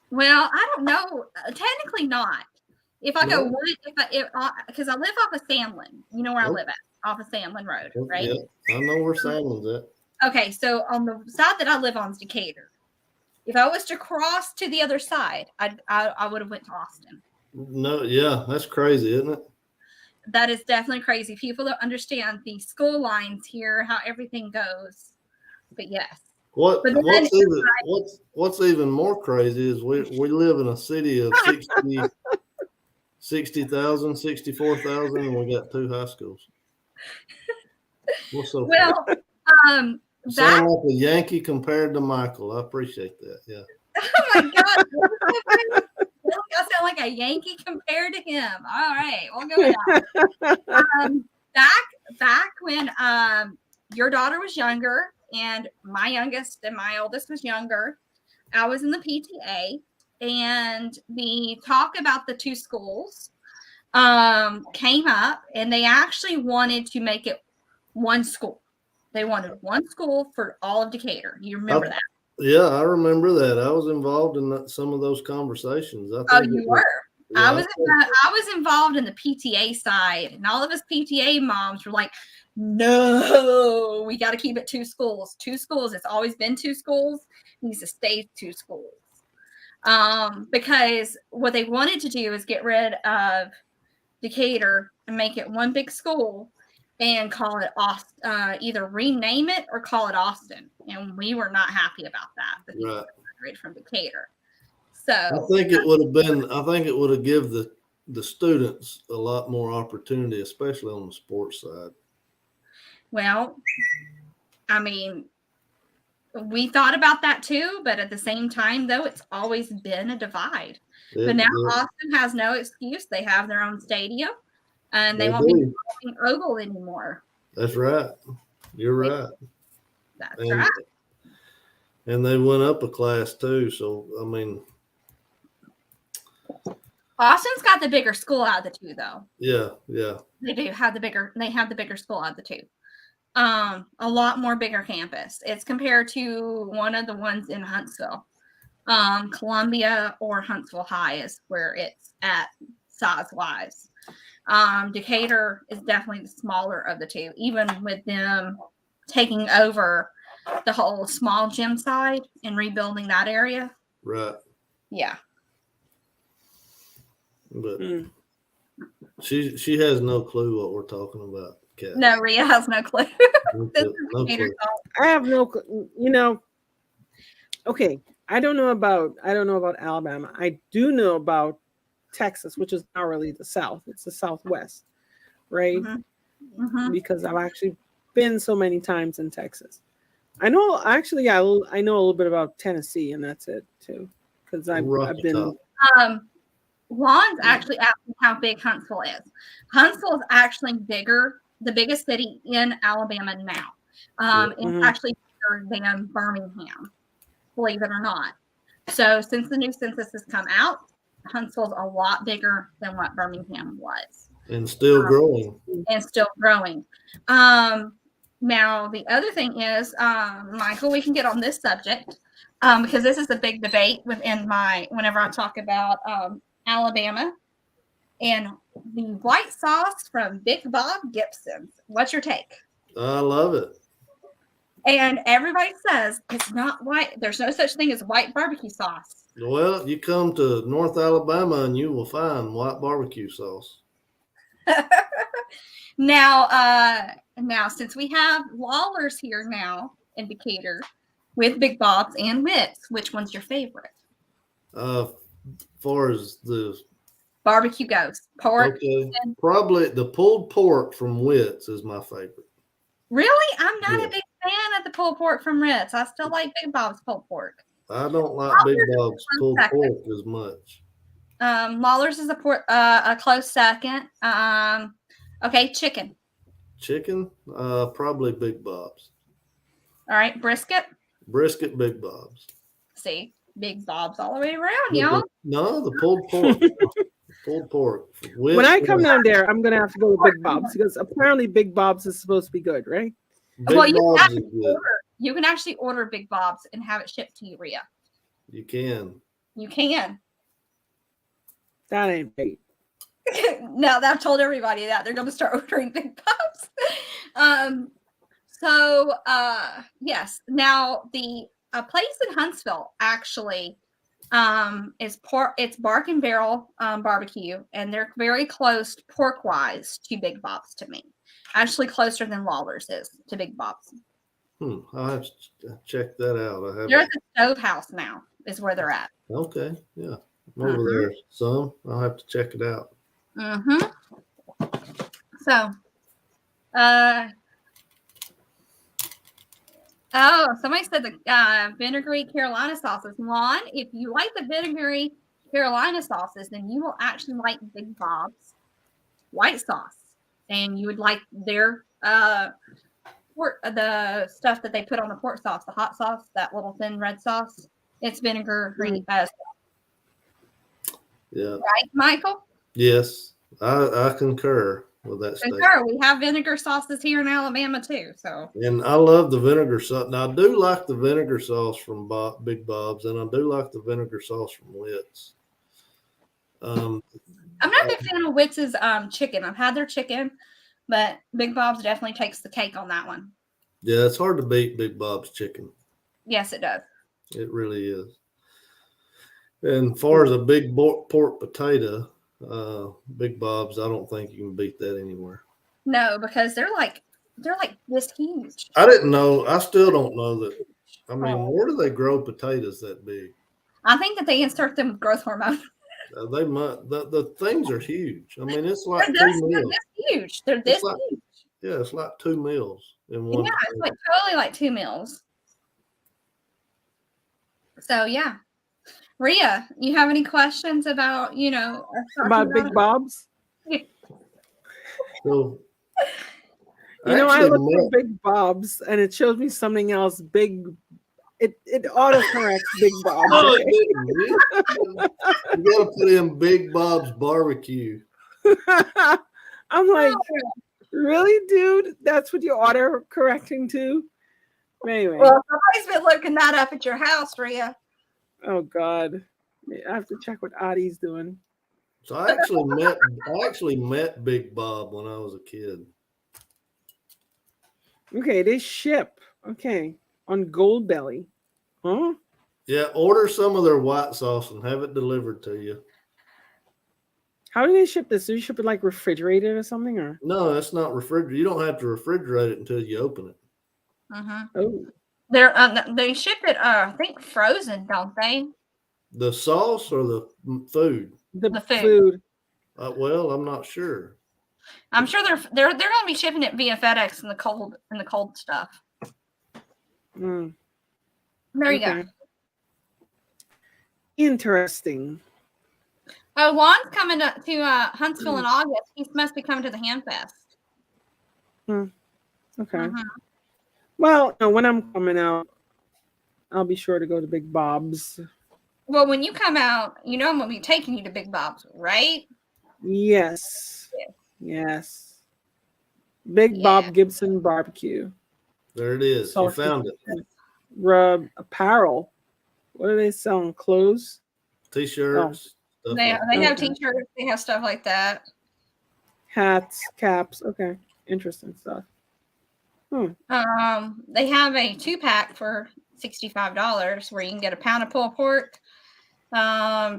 Well, I don't know. Technically not. If I go because I live off of Sandlin. You know where I live at? Off of Sandlin Road, right? Yeah, I know where Sandlin's at. Okay, so on the side that I live on is Decatur. If I was to cross to the other side, I would have went to Austin. No, yeah, that's crazy, isn't it? That is definitely crazy. People don't understand the school lines here, how everything goes. But yes. What's even more crazy is we live in a city of 60,000, 64,000, and we got 2 high schools. What's so funny? Sound like a Yankee compared to Michael. I appreciate that. Yeah. Oh my God. I sound like a Yankee compared to him. All right, we'll go with that. Back when your daughter was younger and my youngest and my oldest was younger, I was in the PTA, and the talk about the 2 schools came up, and they actually wanted to make it one school. They wanted one school for all of Decatur. You remember that? Yeah, I remember that. I was involved in some of those conversations. You were? Yeah, I was involved in the PTA side, and all of us PTA moms were like, no, we got to keep it 2 schools. 2 schools. It's always been 2 schools. It needs to stay 2 schools. Because what they wanted to do is get rid of Decatur and make it one big school and call it Austin, either rename it or call it Austin. And we were not happy about that. The people that graduated from Decatur. So I think it would have given the students a lot more opportunity, especially on the sports side. Well, I mean, we thought about that too, but at the same time, though, it's always been a divide. But now Austin has no excuse. They have their own stadium, and they won't be playing Oval anymore. That's right. You're right. That's right. And they went up a class too. So I mean, Austin's got the bigger school out of the 2, though. Yeah. They do have the bigger. They have the bigger school out of the 2. A lot more bigger campus. It's compared to one of the ones in Huntsville. Columbia or Huntsville High is where it's at size-wise. Decatur is definitely the smaller of the 2, even with them taking over the whole small gym side and rebuilding that area. Right. Yeah. But she has no clue what we're talking about. cat. No, Rhea has no clue. This is No gator clue. sauce. I have no, okay. I don't know about Alabama. I do know about Texas, which is not really the South. It's the Southwest, right? Mhm. Mhm. Because I've actually been so many times in Texas. I know actually I know a little bit about Tennessee, and that's it too. Because I've Rocky been Top. Juan's actually asking how big Huntsville is. Huntsville is actually bigger, the biggest city in Alabama now. It's Mhm. actually bigger than Birmingham, believe it or not. So since the new census has come out, Huntsville's a lot bigger than what Birmingham was, And still growing. and still growing. Now the other thing is, Michael, we can get on this subject because this is a big debate whenever I talk about Alabama and the white sauce from Big Bob Gibson's. What's your take? I love it. And everybody says it's not white. There's no such thing as white barbecue sauce. Well, you come to North Alabama and you will find white barbecue sauce. Now, since we have Lawler's here now in Decatur with Big Bob's and Wits, which one's your favorite? Far as the Barbecue goes. Pork. okay, probably the pulled pork from Wits is my favorite. Really? I'm not Yeah. a big fan of the pulled pork from Ritz. I still like Big Bob's pulled pork. I don't like Big Bob's pulled pork as much. Lawler's is a close second. Okay, chicken. Chicken, probably Big Bob's. All right, brisket. Brisket, Big Bob's. See, Big Bob's all the way around, y'all. No, the pulled pork. Pulled pork. When I come down there, I'm gonna have to go with Big Bob's because apparently Big Bob's is supposed to be good, right? Big Well, Bob's is good. you can actually order Big Bob's and have it shipped to you, Rhea. You can. You can. That ain't right. Now that I've told everybody that they're going to start ordering Big Bob's. Yes. Now the place in Huntsville actually it's Bark and Barrel barbecue, and they're very close pork wise to Big Bob's to me. Actually closer than Lawler's is to Big Bob's. I'll have to check that out. They're at the Stove House now, is where they're at. Okay, yeah. I'm over there some. I'll have to check it out. So, somebody said the vinegary Carolina sauces. Juan, if you like the vinegary Carolina sauces, then you will actually like Big Bob's white sauce, and you would like their the stuff that they put on the pork sauce, the hot sauce, that little thin red sauce. It's vinegar free as well. Yeah. Right, Michael? Yes, I concur with that statement. Sure, we have vinegar sauces here in Alabama too. So, and I love the vinegar sauce. Now, I do like the vinegar sauce from Big Bob's, and I do like the vinegar sauce from Wits. I'm not a big fan of Witz's chicken. I've had their chicken, but Big Bob's definitely takes the cake on that one. Yeah, it's hard to beat Big Bob's chicken. Yes, it does. It really is. And as far as a big pork potato, Big Bob's, I don't think you can beat that anywhere. No, because they're like this huge. I didn't know. I still don't know that. I mean, where do they grow potatoes that big? I think that they insert them with growth hormone. They might. The things are huge. I mean, it's like They're two meals. this huge. They're this huge. Yeah, it's like 2 meals in one. Yeah, it's like totally like 2 meals. So yeah. Rhea, you have any questions about, About Big Bob's? So, I look for Big Bob's and it shows me something else. It autocorrects Big Bob's. Oh, you gotta put in Big Bob's barbecue. I'm like, really, dude? That's what you're auto correcting to? Anyway. Well, somebody's been looking that up at your house, Rhea. Oh God. I have to check what Addie's doing. So I actually met Big Bob when I was a kid. Okay, they ship. Okay. On Gold Belly. Huh? Yeah, order some of their white sauce and have it delivered to you. How do they ship this? Do you ship it like refrigerated or something? Or No, it's not refrigerated. You don't have to refrigerate it until you open it. oh, They ship it, I think frozen, don't they? The sauce or the food? the food. food. Well, I'm not sure. I'm sure they're going to be shipping it via FedEx in the cold stuff. Mm, There you go. okay. Interesting. Oh, Juan's coming to Huntsville in August. He must be coming to the Hamfest. Okay. Well, no, when I'm coming out, I'll be sure to go to Big Bob's. Well, when you come out, you know I'm going to be taking you to Big Bob's, right? Yes. Yes. Big Bob Gibson Barbecue. There it is. You found it. Rub apparel. What are they selling? Clothes? T-shirts. They have T-shirts. They have stuff like that. Hats, caps. Okay. Interesting stuff. They have a 2-pack for $65 where you can get a pound of pulled pork,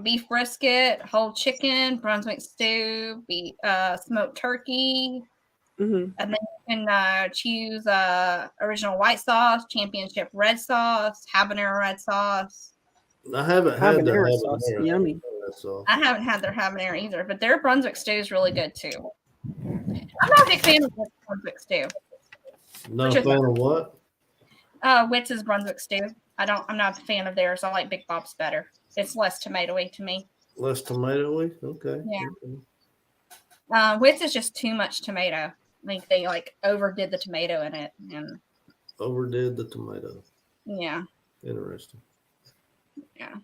beef brisket, whole chicken, Brunswick stew, smoked turkey, Mm-hmm. and then you can choose original white sauce, championship red sauce, habanero red sauce. I haven't had their Habanero sauce. Yummy. I haven't had their habanero either, but their Brunswick stew is really good too. I'm not a big fan of Brunswick stew. Not a fan of what? Witz's Brunswick stew. I'm not a fan of theirs. I like Big Bob's better. It's less tomatoey to me. Less tomatoey? Okay. Yeah. Okay. Witz is just too much tomato. I think they overdid the tomato in it, and overdid the tomato. Yeah. Interesting. Yeah.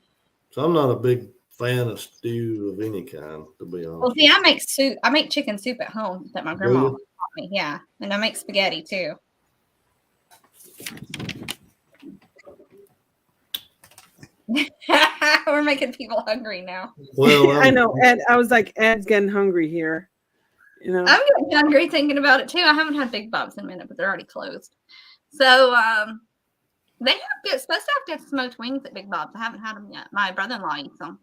So I'm not a big fan of stew of any kind, to be honest. Well, see, I make soup. I make chicken soup at home that my grandma taught me. Yeah, and I make spaghetti too. We're making people hungry now. Well, I know. Ed, I was like, Ed's getting hungry here. You know, I'm getting hungry thinking about it too. I haven't had Big Bob's in a minute, but they're already closed. So they have supposed to have good smoked wings at Big Bob's. I haven't had them yet. My brother-in-law eats them.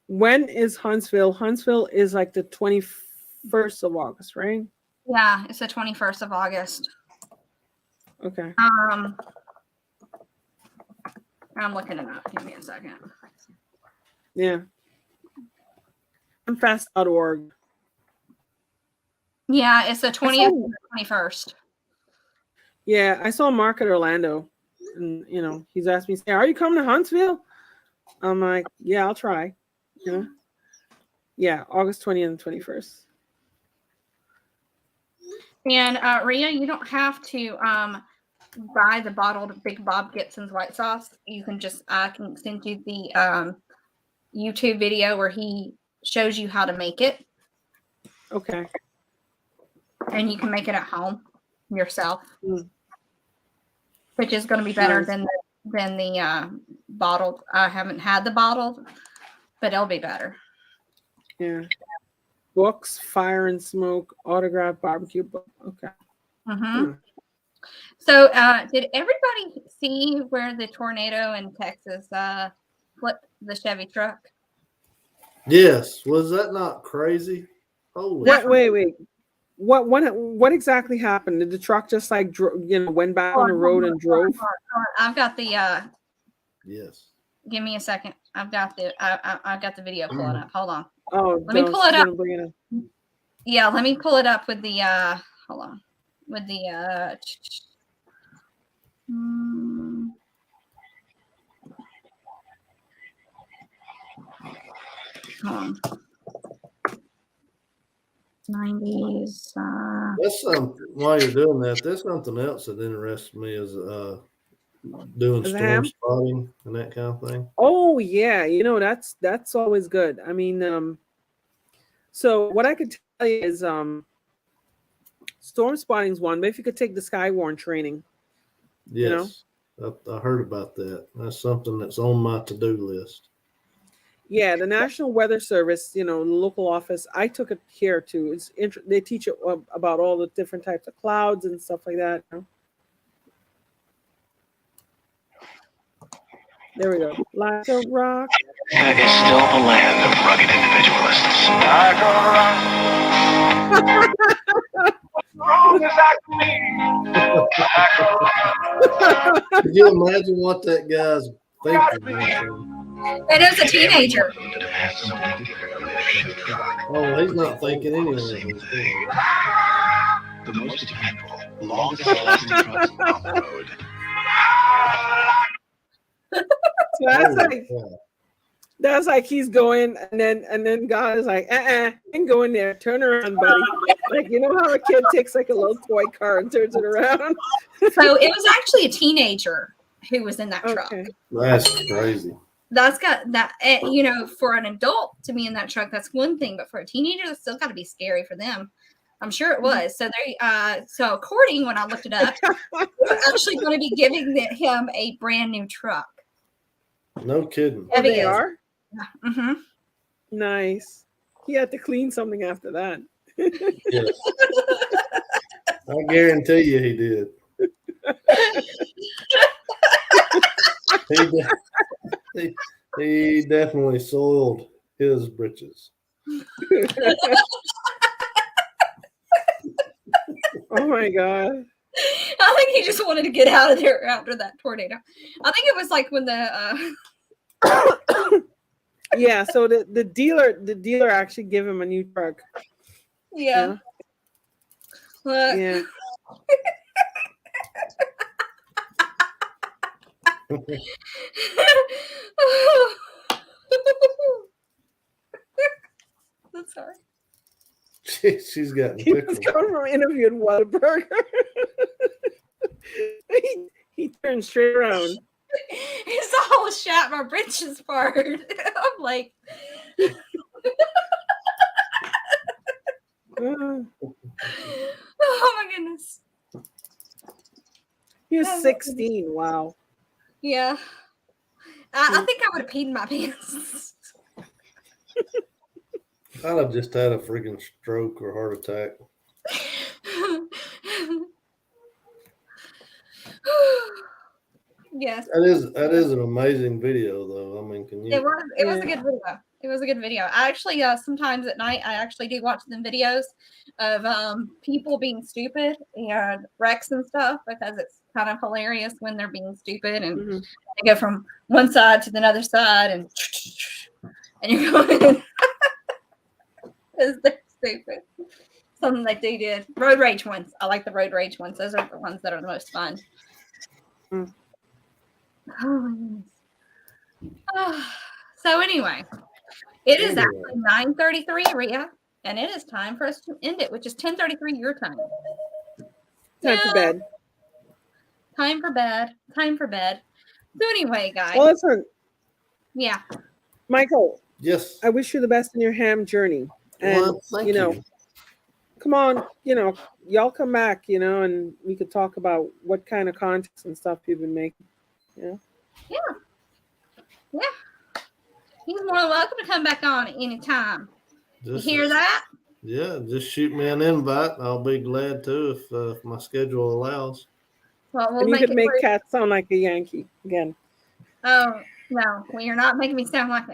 when is Huntsville? Huntsville is like the 21st of August, right? Yeah, it's the 21st of August. Okay. I'm looking it up. Give me a second. Yeah. Fest.org. Yeah, it's the 20th and the 21st. Yeah, I saw Mark at Orlando, and you know, he's asked me, "Are you coming to Huntsville?" I'm like, "Yeah, I'll try." You know, yeah, August 20th and 21st. And Rhea, you don't have to buy the bottled Big Bob Gibson's white sauce. You can just I can send you the YouTube video where he shows you how to make it. Okay. And you can make it at home yourself, which is going to be better than the bottled. I haven't had the bottled, but it'll be better. Yeah. Books, Fire and Smoke, autographed barbecue book. Okay. Mm-hmm. So, did everybody see where the tornado in Texas flipped the Chevy truck? Yes. Was that not crazy? Holy! Wait. What exactly happened? Did the truck just like went back on the road and drove? I've got the. Yes. Give me a second. I've got the video pulling up. Hold on. Oh, let me pull it up. Bring it up. Yeah, let me pull it up with the. Hold on. With the. Hold on. 90s. That's something. While you're doing that, there's something else that interests me is doing storm spotting and that kind of thing. Oh yeah, that's always good. I mean, so what I could tell you is storm spotting is one, but if you could take the Skywarn training. Yes, I heard about that. That's something that's on my to-do list. Yeah, the National Weather Service, the local office, I took it here too. They teach it about all the different types of clouds and stuff like that. There we go. Like a rock. America is still the land of rugged individualists. Could you imagine what that guy's thinking? And as a teenager. Oh, he's not thinking anything. The most dependable, longest lasting trucks on the road. So that's like he's going, and then God is like, ain't going there. Turn around, buddy. Like, you know how a kid takes like a little toy car and turns it around? So it was actually a teenager who was in that truck. That's crazy. That's got that, for an adult to be in that truck, that's one thing, but for a teenager, that's still got to be scary for them. I'm sure it was. So so according, when I looked it up, they're actually going to be giving him a brand new truck. No kidding. Oh, they are? Yeah. Mm-hmm. Nice. He had to clean something after that. Yes. I guarantee you he did. He definitely soiled his britches. Oh my God. I think he just wanted to get out of there after that tornado. I think it was like when the yeah, so the dealer actually gave him a new truck. Yeah. Look. Yeah. I'm sorry. She's got He was coming from interviewing Whataburger. he turned straight around. It's the whole shat my britches part. I'm like, oh my goodness. He was 16. Wow. Yeah. I think I would have peed in my pants. I'd have just had a freaking stroke or heart attack. Yes. That is an amazing video, though. I mean, can you? It was a good video. It was a good video. I actually sometimes at night I actually do watch them videos of people being stupid and wrecks and stuff, because it's kind of hilarious when they're being stupid and they go from one side to the other side and you're going because they're stupid. Something that they did. Road rage ones. I like the road rage ones. Those are the ones that are the most fun. Mm. Oh my goodness. Oh. So anyway, it is actually 9:33, Rhea, and it is time for us to end it, which is 10:33 your time. Time for bed. Time for bed. Time for bed. So anyway, guys. Well, listen. Yeah. Michael. Yes. I wish you the best in your ham journey. And Well, thank you. Come on, y'all come back, and we could talk about what kind of contests and stuff you've been making. Yeah. He's more than welcome to come back on at any time. You hear that? Yeah, just shoot me an invite. I'll be glad to if my schedule allows. Well, we'll And you make could it make work. Kat sound like a Yankee again. Oh no, well, you're not making me sound like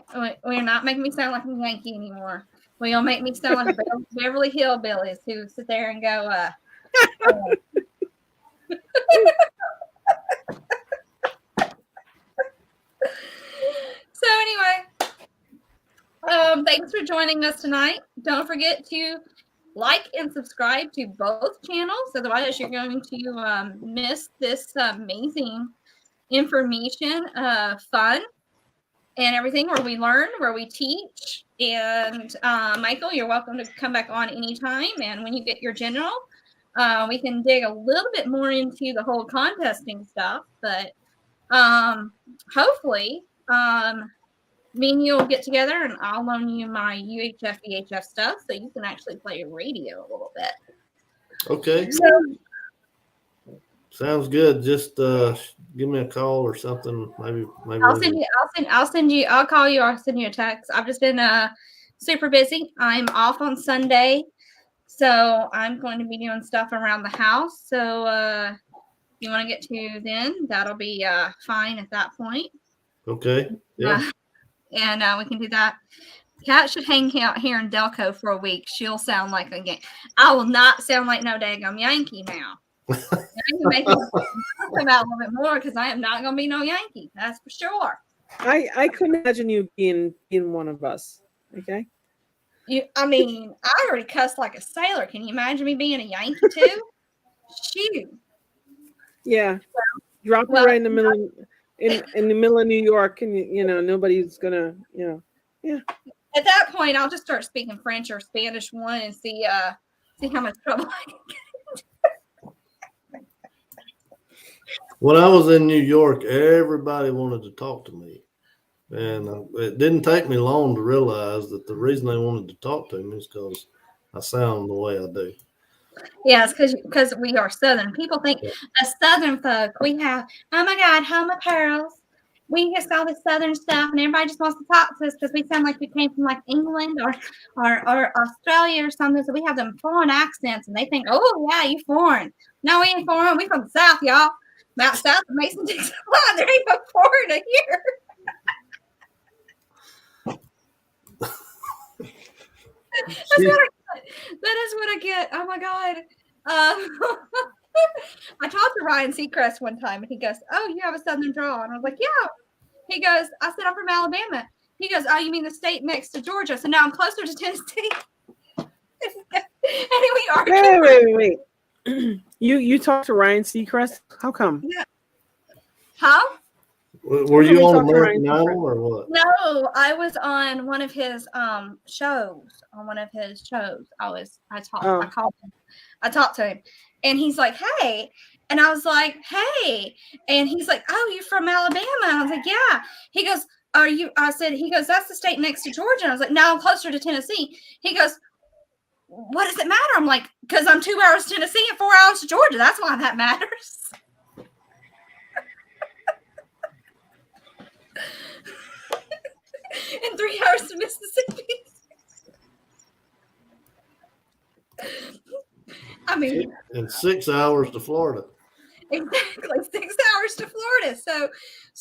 you're not making me sound like a Yankee anymore. Well, you'll make me sound like a Beverly Hillbillies who sit there and go, So anyway, thanks for joining us tonight. Don't forget to like and subscribe to both channels, otherwise you're going to miss this amazing information, fun, and everything where we learn, where we teach. And Michael, you're welcome to come back on anytime. And when you get your general, we can dig a little bit more into the whole contesting stuff. But hopefully, me and you will get together and I'll loan you my UHF, VHF stuff so you can actually play your radio a little bit. Okay. So, sounds good. Just give me a call or something. Maybe I'll call you or I'll send you a text. I've just been super busy. I'm off on Sunday, so I'm going to be doing stuff around the house. So if you want to get to then, that'll be fine at that point. Okay. Yeah. And we can do that. Kat should hang out here in Delco for a week. She'll sound like a Yankee. I will not sound like no daggum Yankee now. I need to make it come out a little bit more because I am not going to be no Yankee. That's for sure. I couldn't imagine you being one of us. Okay. I mean, I already cussed like a sailor. Can you imagine me being a Yankee too? Shoot. Yeah. Drop Well, it right in the middle in the middle of New York, and you know nobody's gonna yeah. At that point, I'll just start speaking French or Spanish one and see how much trouble I can get. When I was in New York, everybody wanted to talk to me. And it didn't take me long to realize that the reason they wanted to talk to me is because I sound the way I do. Yes, because we are Southern. People think as Southern folk, we have, oh my God, home apparels. We just all this Southern stuff, and everybody just wants to talk to us because we sound like we came from like England or Australia or something. So we have them foreign accents, and they think, oh yeah, you foreign. No, we ain't foreign. We from the South, y'all. Out south of Mason-Dixon line, there ain't no foreigner here. That is what I get. Oh my God. I talked to Ryan Seacrest one time and he goes, oh, you have a Southern drawl. And I was like, yeah. He goes, I said, I'm from Alabama. He goes, oh, you mean the state next to Georgia? So now I'm closer to Tennessee. And we argued. Wait. You talked to Ryan Seacrest? How come? Yeah. Huh? Were you on American Idol or what? No, I was on one of his shows. On one of his shows, I talked to him, and he's like, "Hey," and I was like, "Hey," and he's like, "Oh, you're from Alabama?" And I was like, "Yeah." He goes, "Are you?" I said, "He goes, that's the state next to Georgia." And I was like, "No, I'm closer to Tennessee." He goes, "What does it matter?" I'm like, "Because I'm 2 hours to Tennessee and 4 hours to Georgia. That's why that matters." And 3 hours to Mississippi. I mean, and 6 hours to Florida. Exactly, 6 hours to Florida. So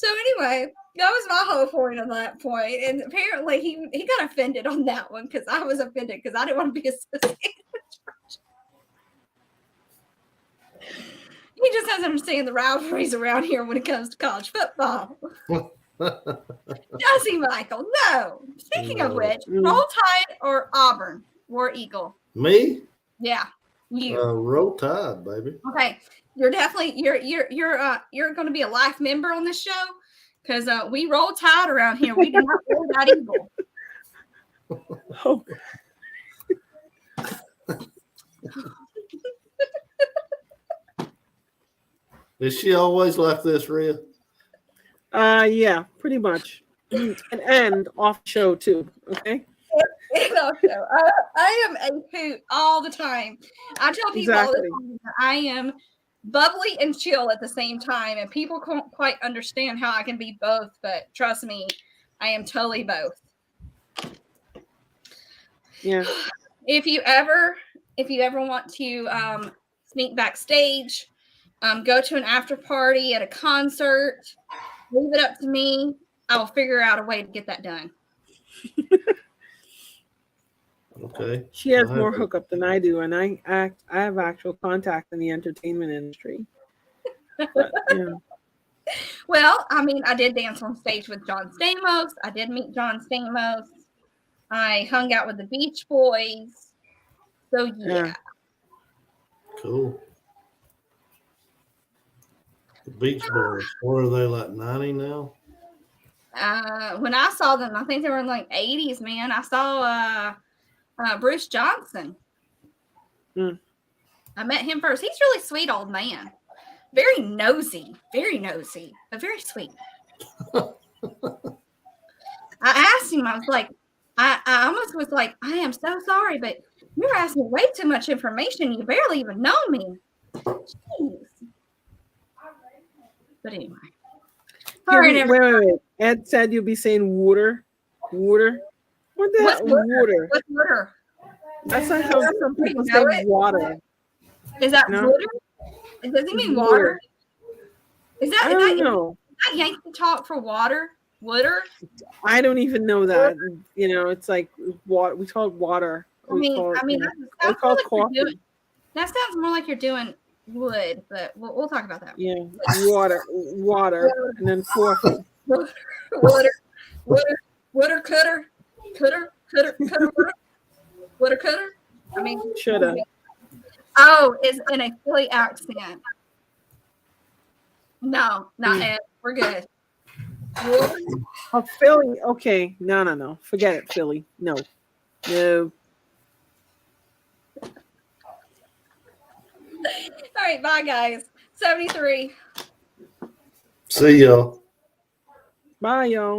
anyway, that was my whole point on that point. And apparently he got offended on that one because I was offended because I didn't want to be associated with Georgia. He just doesn't understand the rivalries around here when it comes to college football. Does he, Michael? No. Speaking of which, Roll Tide or Auburn, War Eagle? Me? Yeah, you. Roll Tide, baby. Okay, you're definitely you're going to be a life member on this show because we roll Tide around here. We do not roll that Eagle. Oh. Is she always like this, Rhea? Yeah, pretty much. And off show too. Okay. I am a hoot all the time. I tell people all the time that I am bubbly and chill at the same time, and people can't quite understand how I can be both. But trust me, I am totally both. Yeah. If you ever want to sneak backstage, go to an after party at a concert, leave it up to me. I will figure out a way to get that done. Okay. She has more hookup than I do, and I have actual contact in the entertainment industry. But, yeah. Well, I mean, I did dance on stage with John Stamos. I did meet John Stamos. I hung out with the Beach Boys. So yeah. Cool. The Beach Boys. Or are they like 90 now? When I saw them, I think they were in like 80s, man. I saw Bruce Johnson. I met him first. He's a really sweet old man. Very nosy, but very sweet. I asked him, I was like, I almost was like, I am so sorry, but you're asking way too much information. You barely even know me. Jeez. But anyway. Wait. Ed said you'll be saying water. Water? What the hell? Water. What's water? That's not how some people say water. Is that water? Does he mean water? Is that I don't know. Is that Yankee talk for water? Wooder? I don't even know that. You know, it's like water. We call it water. I mean, you know, that we sounds call more it like you're coffee. that sounds more like you're doing wood, but we'll talk about that. Yeah, water, and then coffee. Wooder, cutter, wooder, cutter. I mean, Shoulda. oh, is in a Philly accent. No, not Ed. We're good. Oh, Philly. Okay, no. Forget it, Philly. No. All right, bye, guys. 73. See y'all. Bye, y'all.